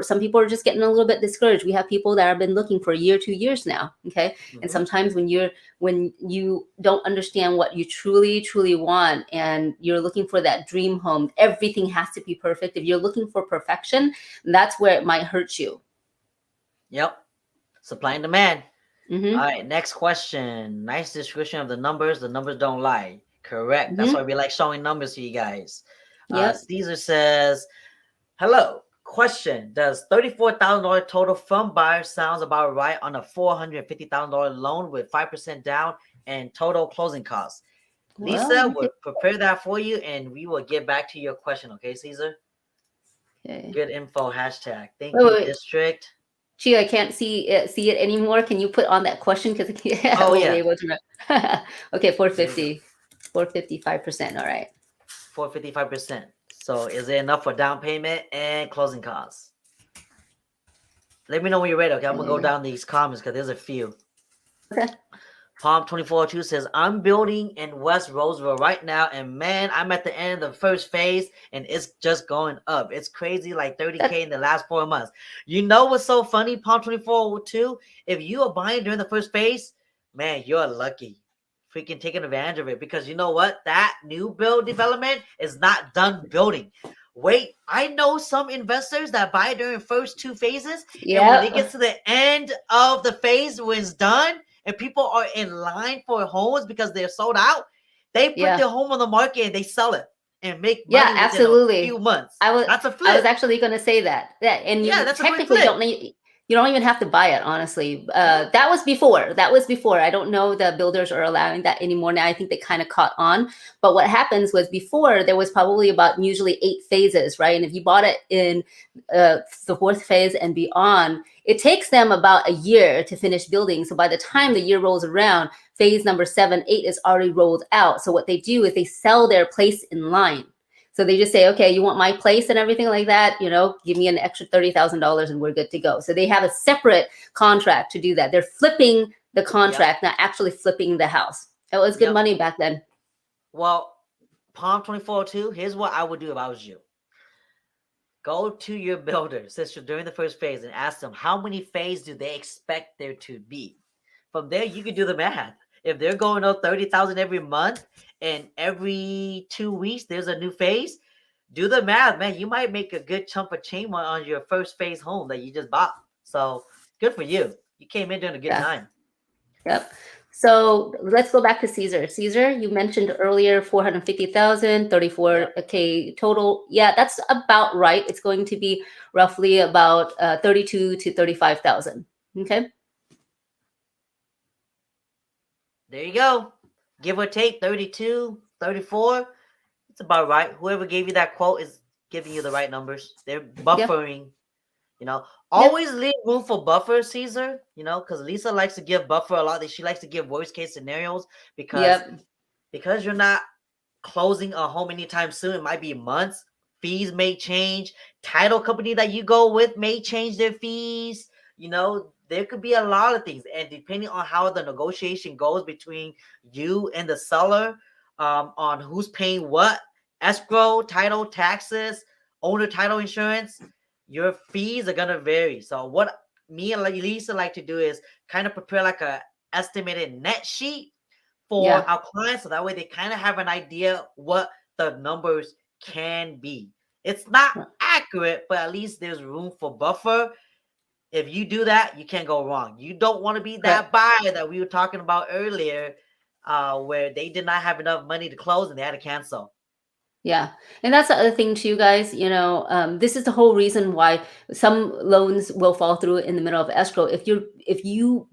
some people are just getting a little bit discouraged. We have people that have been looking for a year, 2 years now, okay? And sometimes when you don't understand what you truly want and you're looking for that dream home, everything has to be perfect. If you're looking for perfection, that's where it might hurt you. Yep. Supply and demand. Mm-hmm. All right, next question. Nice description of the numbers. The numbers don't lie. Correct. Mm-hmm. That's why we like showing numbers to you guys. Yep. Caesar says, hello. Question. Does $34,000 total from buyer sounds about right on a $450,000 loan with 5% down and total closing costs? Lisa will prepare that for you and we will get back to your question. Okay, Caesar? Okay. Good info hashtag. Thank you, district. Chia, I can't see it anymore. Can you put on that question? Because I won't be able to. Okay, 450, 455%. All right. 455%. So is it enough for down payment and closing costs? Let me know when you're ready. Okay, I'm gonna go down these comments because there's a few. Okay. Palm 2402 says, I'm building in West Roseville right now, and man, I'm at the end of the first phase, and it's just going up. It's crazy, like 30K in the last 4 months. You know what's so funny, Palm 2402? If you are buying during the first phase, man, you're lucky. Freaking taking advantage of it, because you know what? That new build development is not done building. Wait, I know some investors that buy during first 2 phases, and when it gets to the end of the phase when it's done, and people are in line for homes because they're sold out, they put their home on the market and they sell it and make money within absolutely. a few months. That's a flip. I was actually going to say that. And you technically don't need. You don't even have to buy it, honestly. That was before. I don't know the builders are allowing that anymore now. I think they kind of caught on. But what happens was before, there was probably about usually 8 phases, right? And if you bought it in the 4th phase and beyond, it takes them about a year to finish building. So by the time the year rolls around, phase number 7, 8 is already rolled out. So what they do is they sell their place in line. So they just say, okay, you want my place and everything like that, give me an extra $30,000 and we're good to go. So they have a separate contract to do that. They're flipping the contract, not actually flipping the house. It was good money back then. Well, Palm 2402, here's what I would do if I was you. Go to your builder, sister, during the first phase and ask them how many phases do they expect there to be. From there, you can do the math. If they're going up 30,000 every month and every 2 weeks there's a new phase, do the math, man. You might make a good chunk of change on your first phase home that you just bought. So good for you. You came in during a good time. Yep. So let's go back to Caesar. Caesar, you mentioned earlier 450,000, Yep. 34K total. Yeah, that's about right. It's going to be roughly about 32 to 35,000. Okay. There you go. Give or take 32, 34. It's about right. Whoever gave you that quote is giving you the right numbers. They're Yep. buffering. Yep. Always leave room for buffer, Caesar. Because Lisa likes to give buffer a lot. She likes to give worst case scenarios because Yep. because you're not closing a home anytime soon. It might be months. Fees may change. Title company that you go with may change their fees. There could be a lot of things. And depending on how the negotiation goes between you and the seller, on who's paying what, escrow, title, taxes, owner title insurance, your fees are gonna vary. So what me and Lisa like to do is kind of prepare like a estimated net sheet for Yeah. our clients, so that way they kind of have an idea what the numbers can be. It's not accurate, but at least there's room for buffer. If you do that, you can't go wrong. You don't want to be that Correct. buyer that we were talking about earlier, where they did not have enough money to close and they had to cancel. Yeah. And that's the other thing too, guys. This is the whole reason why some loans will fall through in the middle of escrow. If you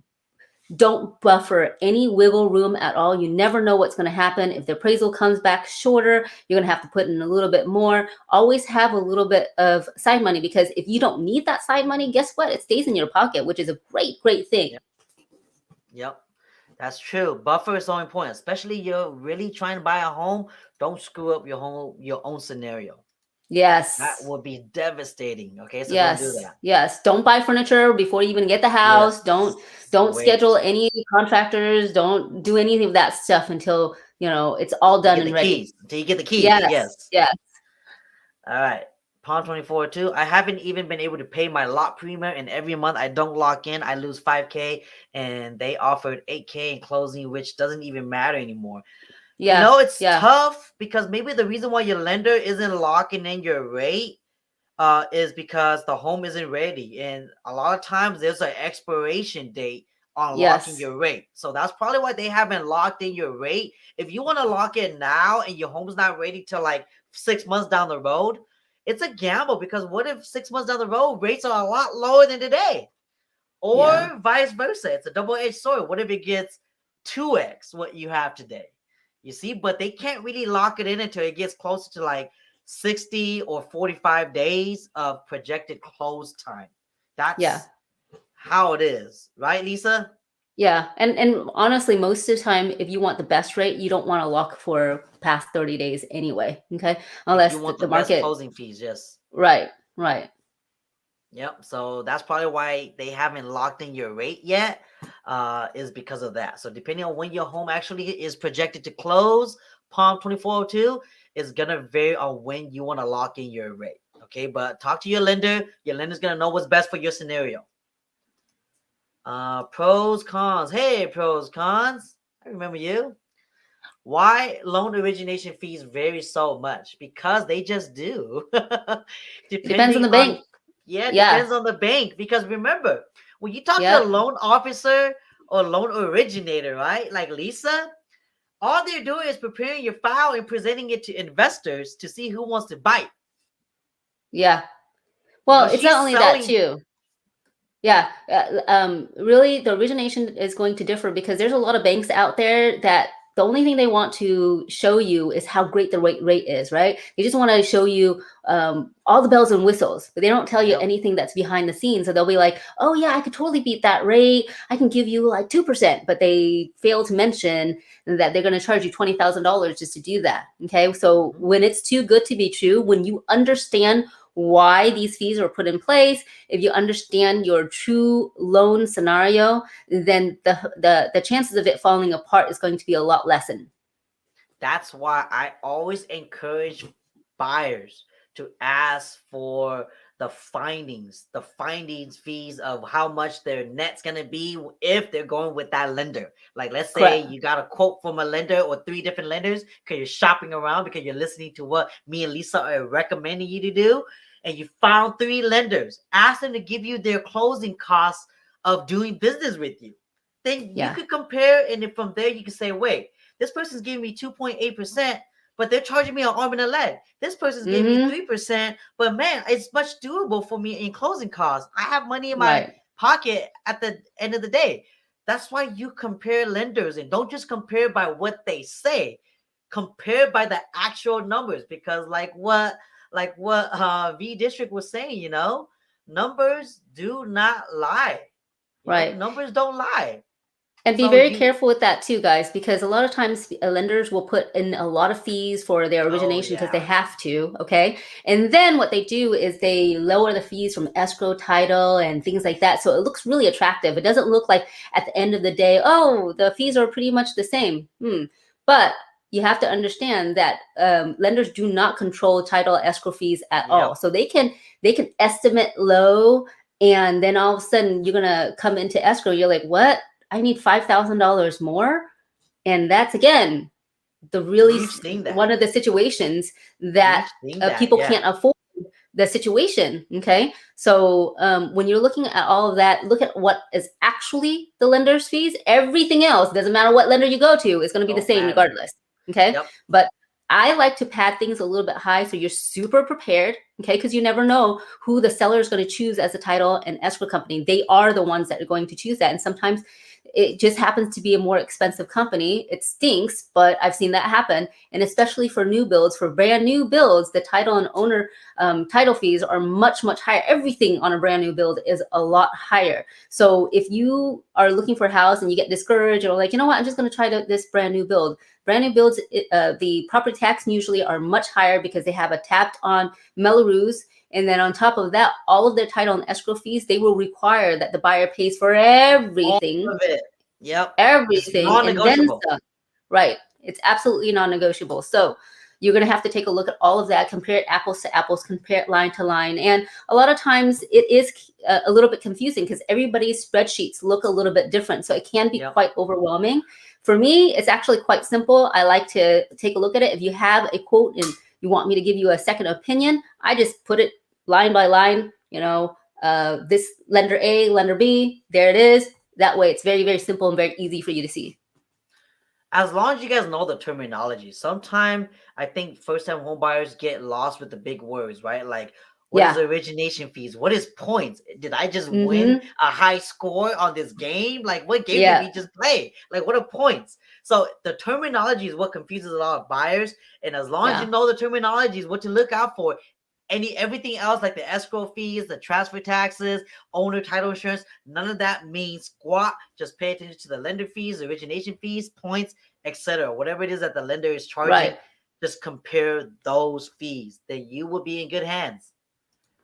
don't buffer any wiggle room at all. You never know what's going to happen. If the appraisal comes back shorter, you're going to have to put in a little bit more. Always have a little bit of side money, because if you don't need that side money, guess what? It stays in your pocket, which is a great, great thing. Yep. Yep. That's true. Buffer is so important, especially you're really trying to buy a home. Don't screw up your own scenario. That Yes. would be devastating. Okay, so don't do Yes. that. Yes. Don't buy furniture before you even get the Yes. house. Don't Wait schedule any contractors. Don't do any of that stuff until, it's all you done get the and ready. keys. Until you get the keys. Yes. Yes. Yes. All right. Palm 24 too. I haven't even been able to pay my lot premium, and every month I don't lock in. I lose 5K, and they offered 8K in closing, which doesn't even matter anymore. Yeah. It's Yeah. tough because maybe the reason why your lender isn't locking in your rate is because the home isn't ready. And a lot of times there's an expiration date on locking Yes. your rate. So that's probably why they haven't locked in your rate. If you want to lock it now and your home's not ready till like 6 months down the road, it's a gamble, because what if 6 months down the road rates are a lot lower than today? Yeah. Or vice versa. It's a double-edged sword. What if it gets 2x what you have today? You see, but they can't really lock it in until it gets closer to like 60 or 45 days of projected close time. Yeah. That's how it is, right, Lisa? Yeah. And honestly, most of the time, if you want the best rate, you don't want to lock for past 30 days anyway. Okay. If you Unless the, want the the best market. closing fees, yes. Right. Right. Yep. So that's probably why they haven't locked in your rate yet, is because of that. So depending on when your home actually is projected to close, Palm 2402 is gonna vary on when you want to lock in your rate. Okay, but talk to your lender. Your lender's gonna know what's best for your scenario. Pros, cons. Hey, pros, cons. I remember you. Why loan origination fees vary so much? Because they just do. It depends on Depending the on, bank. yeah, it Yeah. depends on the bank. Because remember, when you talk to a Yep. loan officer or loan originator, right? Like Lisa, all they're doing is preparing your file and presenting it to investors to see who wants to bite. Yeah. Well, it's not She's only that selling. too. Yeah, really, the origination is going to differ, because there's a lot of banks out there that the only thing they want to show you is how great the rate is, right? They just want to show you all the bells and whistles, but they don't tell you Yep. anything that's behind the scenes. So they'll be like, "Oh yeah, I could totally beat that rate. I can give you like 2%," but they fail to mention that they're going to charge you $20,000 just to do that. Okay, so Mhm. when it's too good to be true, when you understand why these fees are put in place, if you understand your true loan scenario, then the chances of it falling apart is going to be a lot lessened. That's why I always encourage buyers to ask for the findings fees of how much their net's gonna be if they're going with that lender. Like, let's say Correct. you got a quote from a lender or three different lenders because you're shopping around, because you're listening to what me and Lisa are recommending you to do, and you found three lenders. Ask them to give you their closing costs of doing business with you. then you Yeah. could compare, and then from there you can say, wait, this person's giving me 2.8%, but they're charging me an arm and a leg. This person's giving me Mm-hmm. 3%, but man, it's much doable for me in closing costs. I have money in my Right. pocket at the end of the day. That's why you compare lenders, and don't just compare by what they say. Compare by the actual numbers, because like what V District was saying, numbers do not lie. Right. Numbers don't lie. And be So very you careful with that too, guys, because a lot of times lenders will put in a lot of fees for their oh origination because they yeah. have to, okay? And then what they do is they lower the fees from escrow, title, and things like that. So it looks really attractive. It doesn't look like at the end of the day, oh, the fees are pretty much the same. But you have to understand that lenders do not control title escrow fees at all. Yep. So they can estimate low, and then all of a sudden you're gonna come into escrow. You're like, what? I need $5,000 more. And that's, again, the really We've seen that. one of the situations that We've seen that, people yeah. can't afford the situation. Okay. So when you're looking at all of that, look at what is actually the lender's fees. Everything else, doesn't matter what lender you go to, is going to be the Don't same matter. regardless. Okay. Yep. But I like to pad things a little bit high so you're super prepared. Okay. Because you never know who the seller is going to choose as a title and escrow company. They are the ones that are going to choose that. And sometimes it just happens to be a more expensive company. It stinks, but I've seen that happen. And especially for new builds, for brand new builds, the title and owner title fees are much, much higher. Everything on a brand new build is a lot higher. So if you are looking for a house and you get discouraged, or like, you know what, I'm just going to try this brand new build. Brand new builds, the property tax usually are much higher because they have a tapped on Melrose. And then on top of that, all of their title and escrow fees, they will require that the buyer pays for everything. All of it. Yep. It's Everything, and then non-negotiable. some. Right. It's absolutely non-negotiable. So you're going to have to take a look at all of that, compare it apples to apples, compare it line to line. And a lot of times it is a little bit confusing because everybody's spreadsheets look a little bit different. So it can be Yep. quite overwhelming. For me, it's actually quite simple. I like to take a look at it. If you have a quote and you want me to give you a second opinion, I just put it line by line, this lender A, lender B, there it is. That way it's very, very simple and very easy for you to see. As long as you guys know the terminology. Sometimes I think first-time home buyers get lost with the big words, right? Like, what is origination fees? What is points? Did I just win a high score on this game? Like, what game did we just play? Like, what are points? So the terminology is what confuses a lot of buyers. And as long as you know the terminology is what to look out for, everything else like the escrow fees, the transfer taxes, owner title insurance, none of that means squat. Just pay attention to the lender fees, origination fees, points, etc. Whatever it is that the lender is charging, just compare those fees. Then you will be in good hands.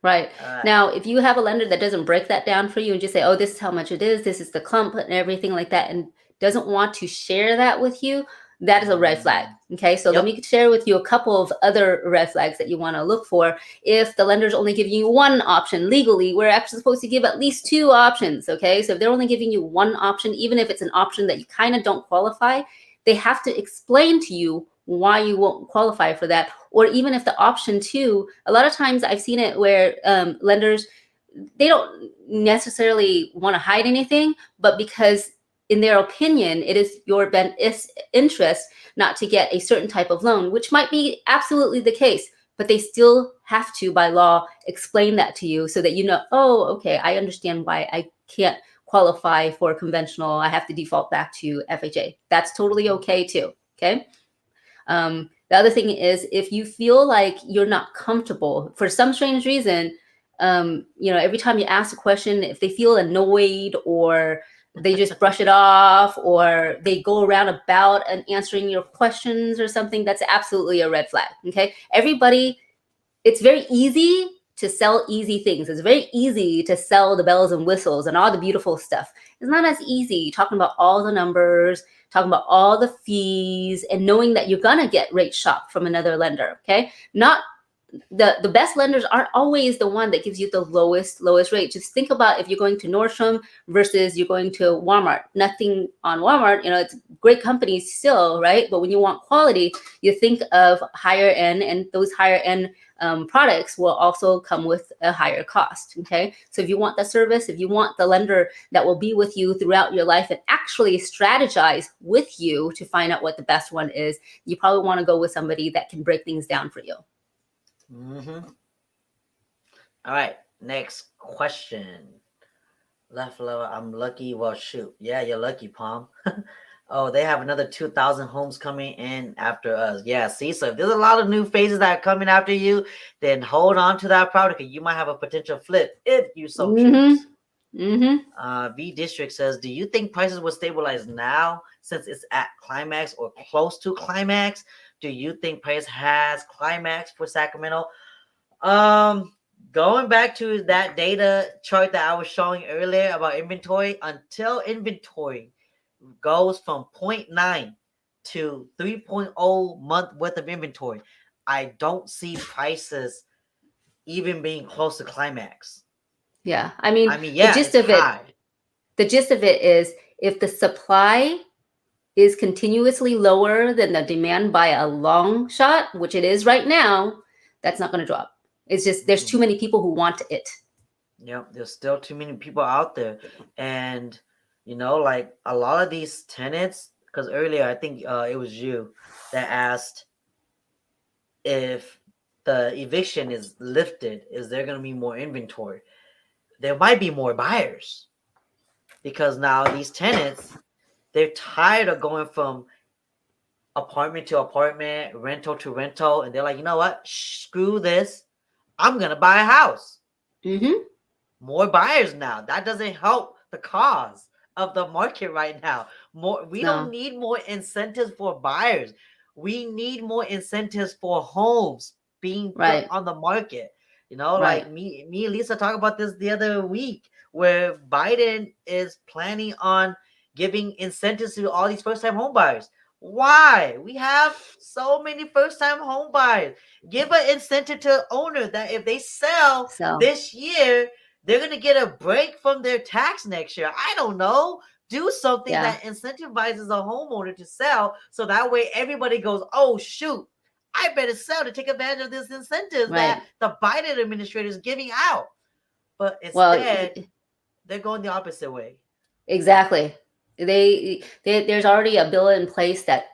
Right. Now, if you have a lender that doesn't break that down for you and just say, oh, this is how much it is, this is the clump and everything like that, and doesn't want to share that with you, that is a red flag. Okay, so let me share with you a couple of other red flags that you want to look for. If the lender's only giving you one option legally, we're actually supposed to give at least two options. Okay, so if they're only giving you one option, even if it's an option that you kind of don't qualify, they have to explain to you why you won't qualify for that. Or even if the option two, a lot of times I've seen it where lenders, they don't necessarily want to hide anything, but because in their opinion, it is your best interest not to get a certain type of loan, which might be absolutely the case, but they still have to, by law, explain that to you so that you know, oh, okay, I understand why I can't qualify for conventional. I have to default back to FHA. That's totally okay too, okay? The other thing is if you feel like you're not comfortable for some strange reason, every time you ask a question, if they feel annoyed or they just brush it off or they go around about and answering your questions or something, that's absolutely a red flag. Okay. Everybody, it's very easy to sell easy things. It's very easy to sell the bells and whistles and all the beautiful stuff. It's not as easy talking about all the numbers, talking about all the fees, and knowing that you're going to get rate shock from another lender. Okay. Not the best lenders aren't always the one that gives you the lowest rate. Just think about if you're going to Nordstrom versus you're going to Walmart. Nothing on Walmart, it's great companies still, right? But when you want quality, you think of higher end, and those higher end products will also come with a higher cost. Okay, so if you want the service, if you want the lender that will be with you throughout your life and actually strategize with you to find out what the best one is, you probably want to go with somebody that can break things down for you. All right, next question. Left level, I'm lucky. Well, shoot. Yeah, you're lucky, Palm. Oh, they have another 2,000 homes coming in after us. Yeah, see, so if there's a lot of new phases that are coming after you, then hold on to that property. You might have a potential flip if you so choose. V District says, do you think prices will stabilize now since it's at climax or close to climax? Do you think price has climax for Sacramento? Going back to that data chart that I was showing earlier about inventory, until inventory goes from 0.9 to 3.0 month worth of inventory, I don't see prices even being close to climax. Yeah, I mean, yeah, the gist of it is, if the supply is continuously lower than the demand by a long shot, which it is right now, that's not going to drop. It's just there's too many people who want it. Yep, there's still too many people out there. And, like a lot of these tenants, because earlier I think it was you that asked if the eviction is lifted, is there going to be more inventory? There might be more buyers, because now these tenants, they're tired of going from apartment to apartment, rental to rental, and they're like, you know what? Screw this. I'm going to buy a house. More buyers now. That doesn't help the cause of the market right now. We don't need more incentives for buyers. We need more incentives for homes being put on the market. Like me and Lisa talked about this the other week, where Biden is planning on giving incentives to all these first-time home buyers. Why? We have so many first-time home buyers. Give an incentive to owner that if they sell this year, they're going to get a break from their tax next year. I don't know. Do something that incentivizes a homeowner to sell, so that way everybody goes, oh, shoot, I better sell to take advantage of this incentive that the Biden administration is giving out. But instead, they're going the opposite way. Exactly. There's already a bill in place that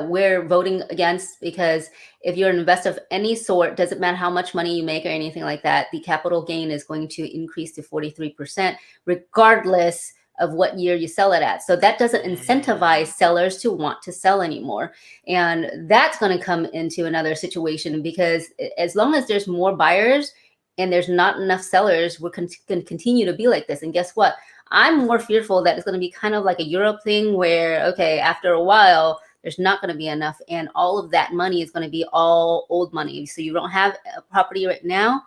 we're voting against, because if you're an investor of any sort, doesn't matter how much money you make or anything like that, the capital gain is going to increase to 43%, regardless of what year you sell it at. So that doesn't incentivize sellers to want to sell anymore. And that's going to come into another situation, because as long as there's more buyers and there's not enough sellers, we're going to continue to be like this. And guess what? I'm more fearful that it's going to be kind of like a Europe thing where, okay, after a while, there's not going to be enough, and all of that money is going to be all old money. So you don't have a property right now,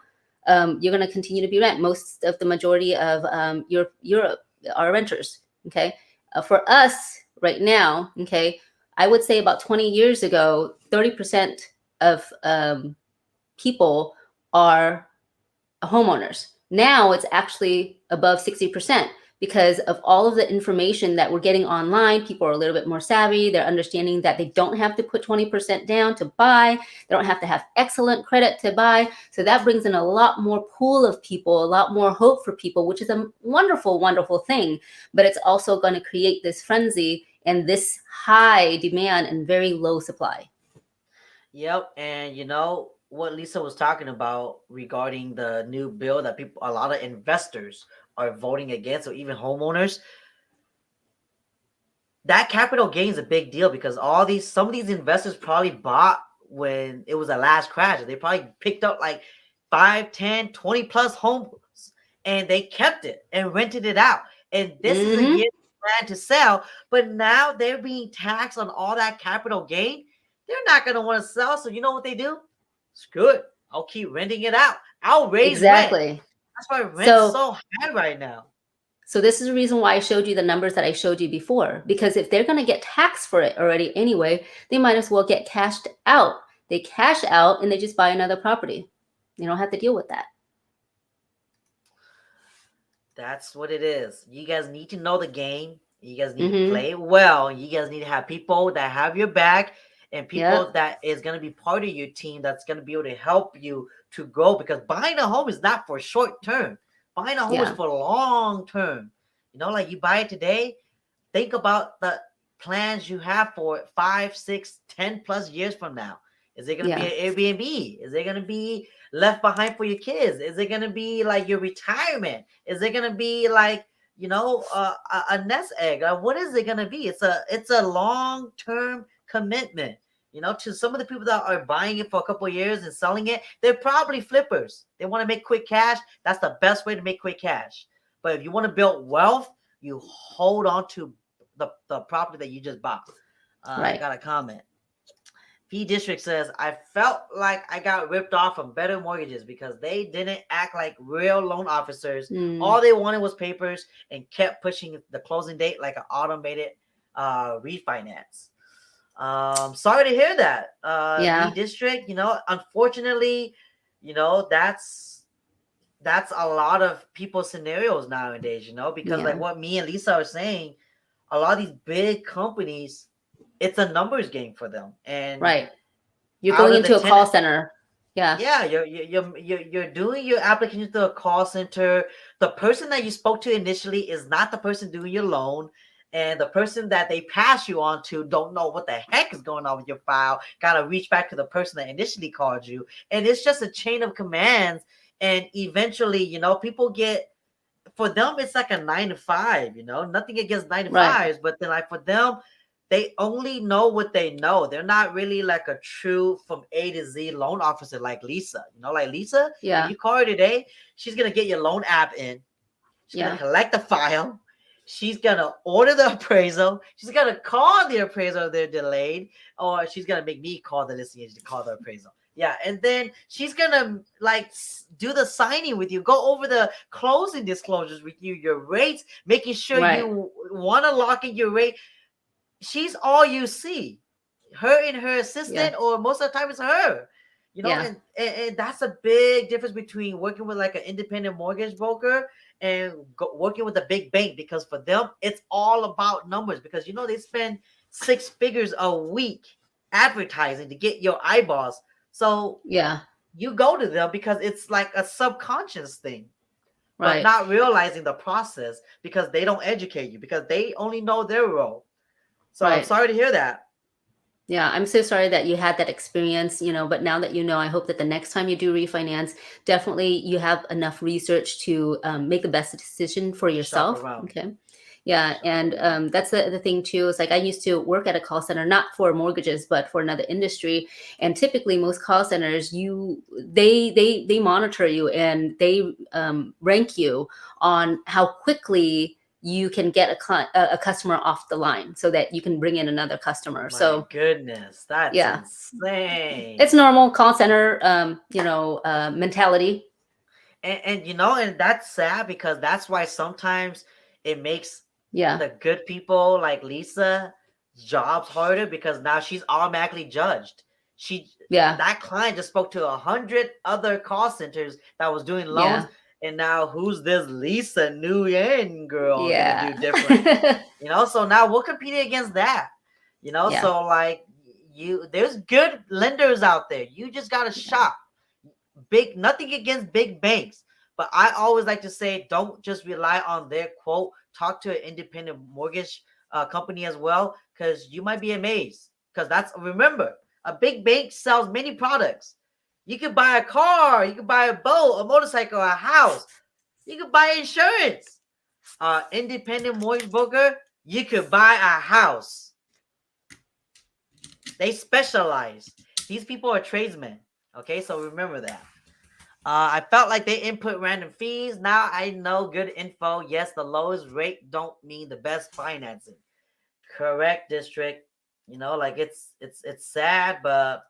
you're going to continue to be rent. Most of the majority of Europe are renters. Okay, for us right now, okay, I would say about 20 years ago, 30% of people are homeowners. Now it's actually above 60%. Because of all of the information that we're getting online, people are a little bit more savvy. They're understanding that they don't have to put 20% down to buy. They don't have to have excellent credit to buy. So that brings in a lot more pool of people, a lot more hope for people, which is a wonderful, wonderful thing. But it's also going to create this frenzy and this high demand and very low supply. Yep. And what Lisa was talking about regarding the new bill that a lot of investors are voting against, or even homeowners, that capital gain is a big deal, because some of these investors probably bought when it was a last crash. They probably picked up like 5, 10, 20 plus homes, and they kept it and rented it out. And this is a year plan to sell, but now they're being taxed on all that capital gain. They're not going to want to sell. So you know what they do? Screw it. I'll keep renting it out. I'll raise rent. That's why rent's so high right now. So this is the reason why I showed you the numbers that I showed you before, because if they're going to get taxed for it already anyway, they might as well get cashed out. they cash out and they just buy another property. You don't have to deal with that. That's what it is. You guys need to know the game. You guys need to Mm-hmm. play it well. You guys need to have people that have your back and people Yep. that is going to be part of your team that's going to be able to help you to grow, because buying a home is not for short term. Buying a home is Yeah. for long term. Like you buy it today, think about the plans you have for 5, 6, 10+ years from now. Is it going to be Yeah. an Airbnb? Is it going to be left behind for your kids? Is it going to be like your retirement? Is it going to be like, a nest egg? What is it going to be? It's a long-term commitment. To some of the people that are buying it for a couple of years and selling it, they're probably flippers. They want to make quick cash. That's the best way to make quick cash. But if you want to build wealth, you hold on to the property that you just bought. I Right. got a comment. P District says, I felt like I got ripped off from Better Mortgages because they didn't act like real loan officers. Mm. All they wanted was papers and kept pushing the closing date like an automated refinance. Sorry to hear that, V Yeah. District. Unfortunately, that's a lot of people's scenarios nowadays, because like Yeah. what me and Lisa are saying, a lot of these big companies, it's a numbers game for them. And Right. You're out going of the into a call 10, center. Yeah. yeah, you're doing your application to a call center. The person that you spoke to initially is not the person doing your loan. And the person that they pass you on to don't know what the heck is going on with your file. Gotta reach back to the person that initially called you. And it's just a chain of commands. And eventually, people get, for them, it's like a 9 to 5, nothing against 9 to 5s, but then like for them, they only know what they know. They're not really like a true from A to Z loan officer like Lisa. Like Lisa, if Yeah. you call her today, she's gonna get your loan app in. She's gonna Yeah. collect the file. She's gonna order the appraisal. She's gonna call the appraisal if they're delayed, or she's gonna make me call the listing agent to call the appraisal. Yeah, and then she's gonna like do the signing with you, go over the closing disclosures with you, your rates, making sure Right. you want to lock in your rate. She's all you see. Her and her Yeah. assistant, or most of the time it's her. Yeah. And that's a big difference between working with like an independent mortgage broker and working with a big bank, because for them it's all about numbers, because they spend 6 figures a week advertising to get your eyeballs. So Yeah. you go to them because it's like a subconscious thing, but Right. not realizing the process, because they don't educate you, because they only know their role. So I'm Right. sorry to hear that. Yeah, I'm so sorry that you had that experience, but now that you know, I hope that the next time you do refinance, definitely you have enough research to make the best decision for Shop yourself. around. Okay. Yeah. Shop And around. that's the thing too. It's like I used to work at a call center, not for mortgages, but for another industry. And typically most call centers, they monitor you and they rank you on how quickly you can get a customer off the line so that you can bring in another customer. My So goodness, that's yeah, insane. it's normal call center, mentality. And that's sad, because that's why sometimes it makes Yeah, the good people like Lisa jobs harder, because now she's automatically judged. She yeah, That client just spoke to 100 other call centers that was doing loans, yeah, and now who's this Lisa Nguyen girl gonna yeah, do different? So now we're competing against that. yeah, So like there's good lenders out there. You just gotta yeah, shop. Nothing against big banks, but I always like to say, don't just rely on their quote. Talk to an independent mortgage company as well, because you might be amazed. Because remember, a big bank sells many products. You could buy a car, you could buy a boat, a motorcycle, a house. You could buy insurance. Independent mortgage broker, you could buy a house. They specialize. These people are tradesmen. Okay, so remember that. I felt like they input random fees. Now I know good info. Yes, the lowest rate don't mean the best financing. Correct, district. Like it's sad, but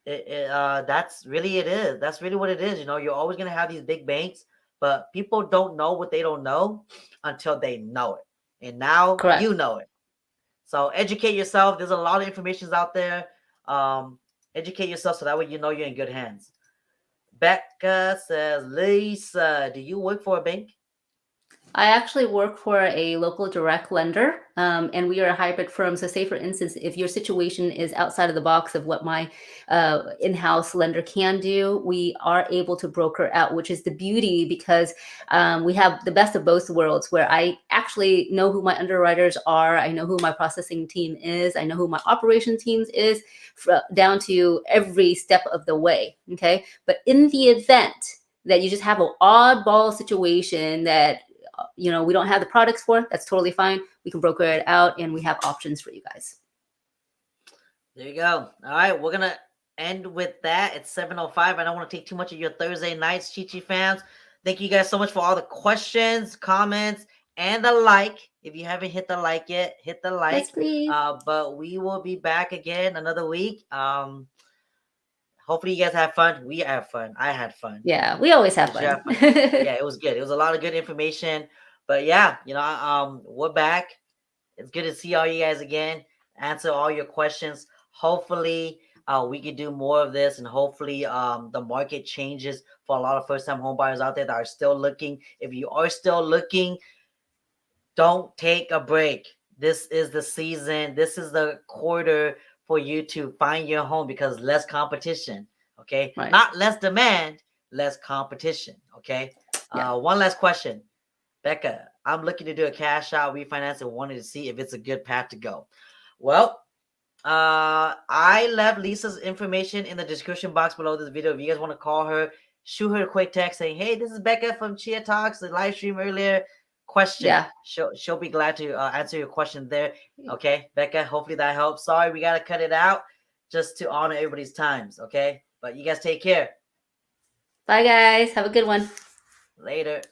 that's really it is. That's really what it is. You're always gonna have these big banks, but people don't know what they don't know until they know it. And now correct. you know it. So educate yourself. There's a lot of information out there. Um, Educate yourself so that way you know you're in good hands. Becca says, Lisa, do you work for a bank? I actually work for a local direct lender, and we are a hybrid firm. So, say for instance, if your situation is outside of the box of what my in-house lender can do, we are able to broker out, which is the beauty because we have the best of both worlds, where I actually know who my underwriters are, I know who my processing team is, I know who my operation teams is, down to every step of the way. Okay, but in the event that you just have an oddball situation that we don't have the products for, that's totally fine. We can broker it out and we have options for you guys. There you go. All right, we're gonna end with that. It's 7:05. I don't want to take too much of your Thursday nights, Chi fans. Thank you guys so much for all the questions, comments, and the like. If you haven't hit the like yet, hit the like. Yes, please. But we will be back again another week. Hopefully you guys have fun. We have fun. I had fun. Yeah, we always have fun. Yeah, it was good. It was a lot of good information. But yeah, we're back. It's good to see all you guys again. Answer all your questions. Hopefully, we can do more of this, and hopefully, the market changes for a lot of first-time home buyers out there that are still looking. If you are still looking, don't take a break. This is the season. This is the quarter for you to find your home because less competition. Okay, Right. Not less demand, less competition. Okay. Yeah. One last question, Becca. I'm looking to do a cash out refinance and wanted to see if it's a good path to go. Well, I left Lisa's information in the description box below this video. If you guys want to call her, shoot her a quick text saying, "Hey, this is Becca from ChiaTalks, the live stream earlier." Question. Yeah. She'll be glad to answer your question there. Okay, Becca. Hopefully that helps. Sorry, we gotta cut it out just to honor everybody's times. Okay, but you guys take care. Bye, guys. Have a good one. Later.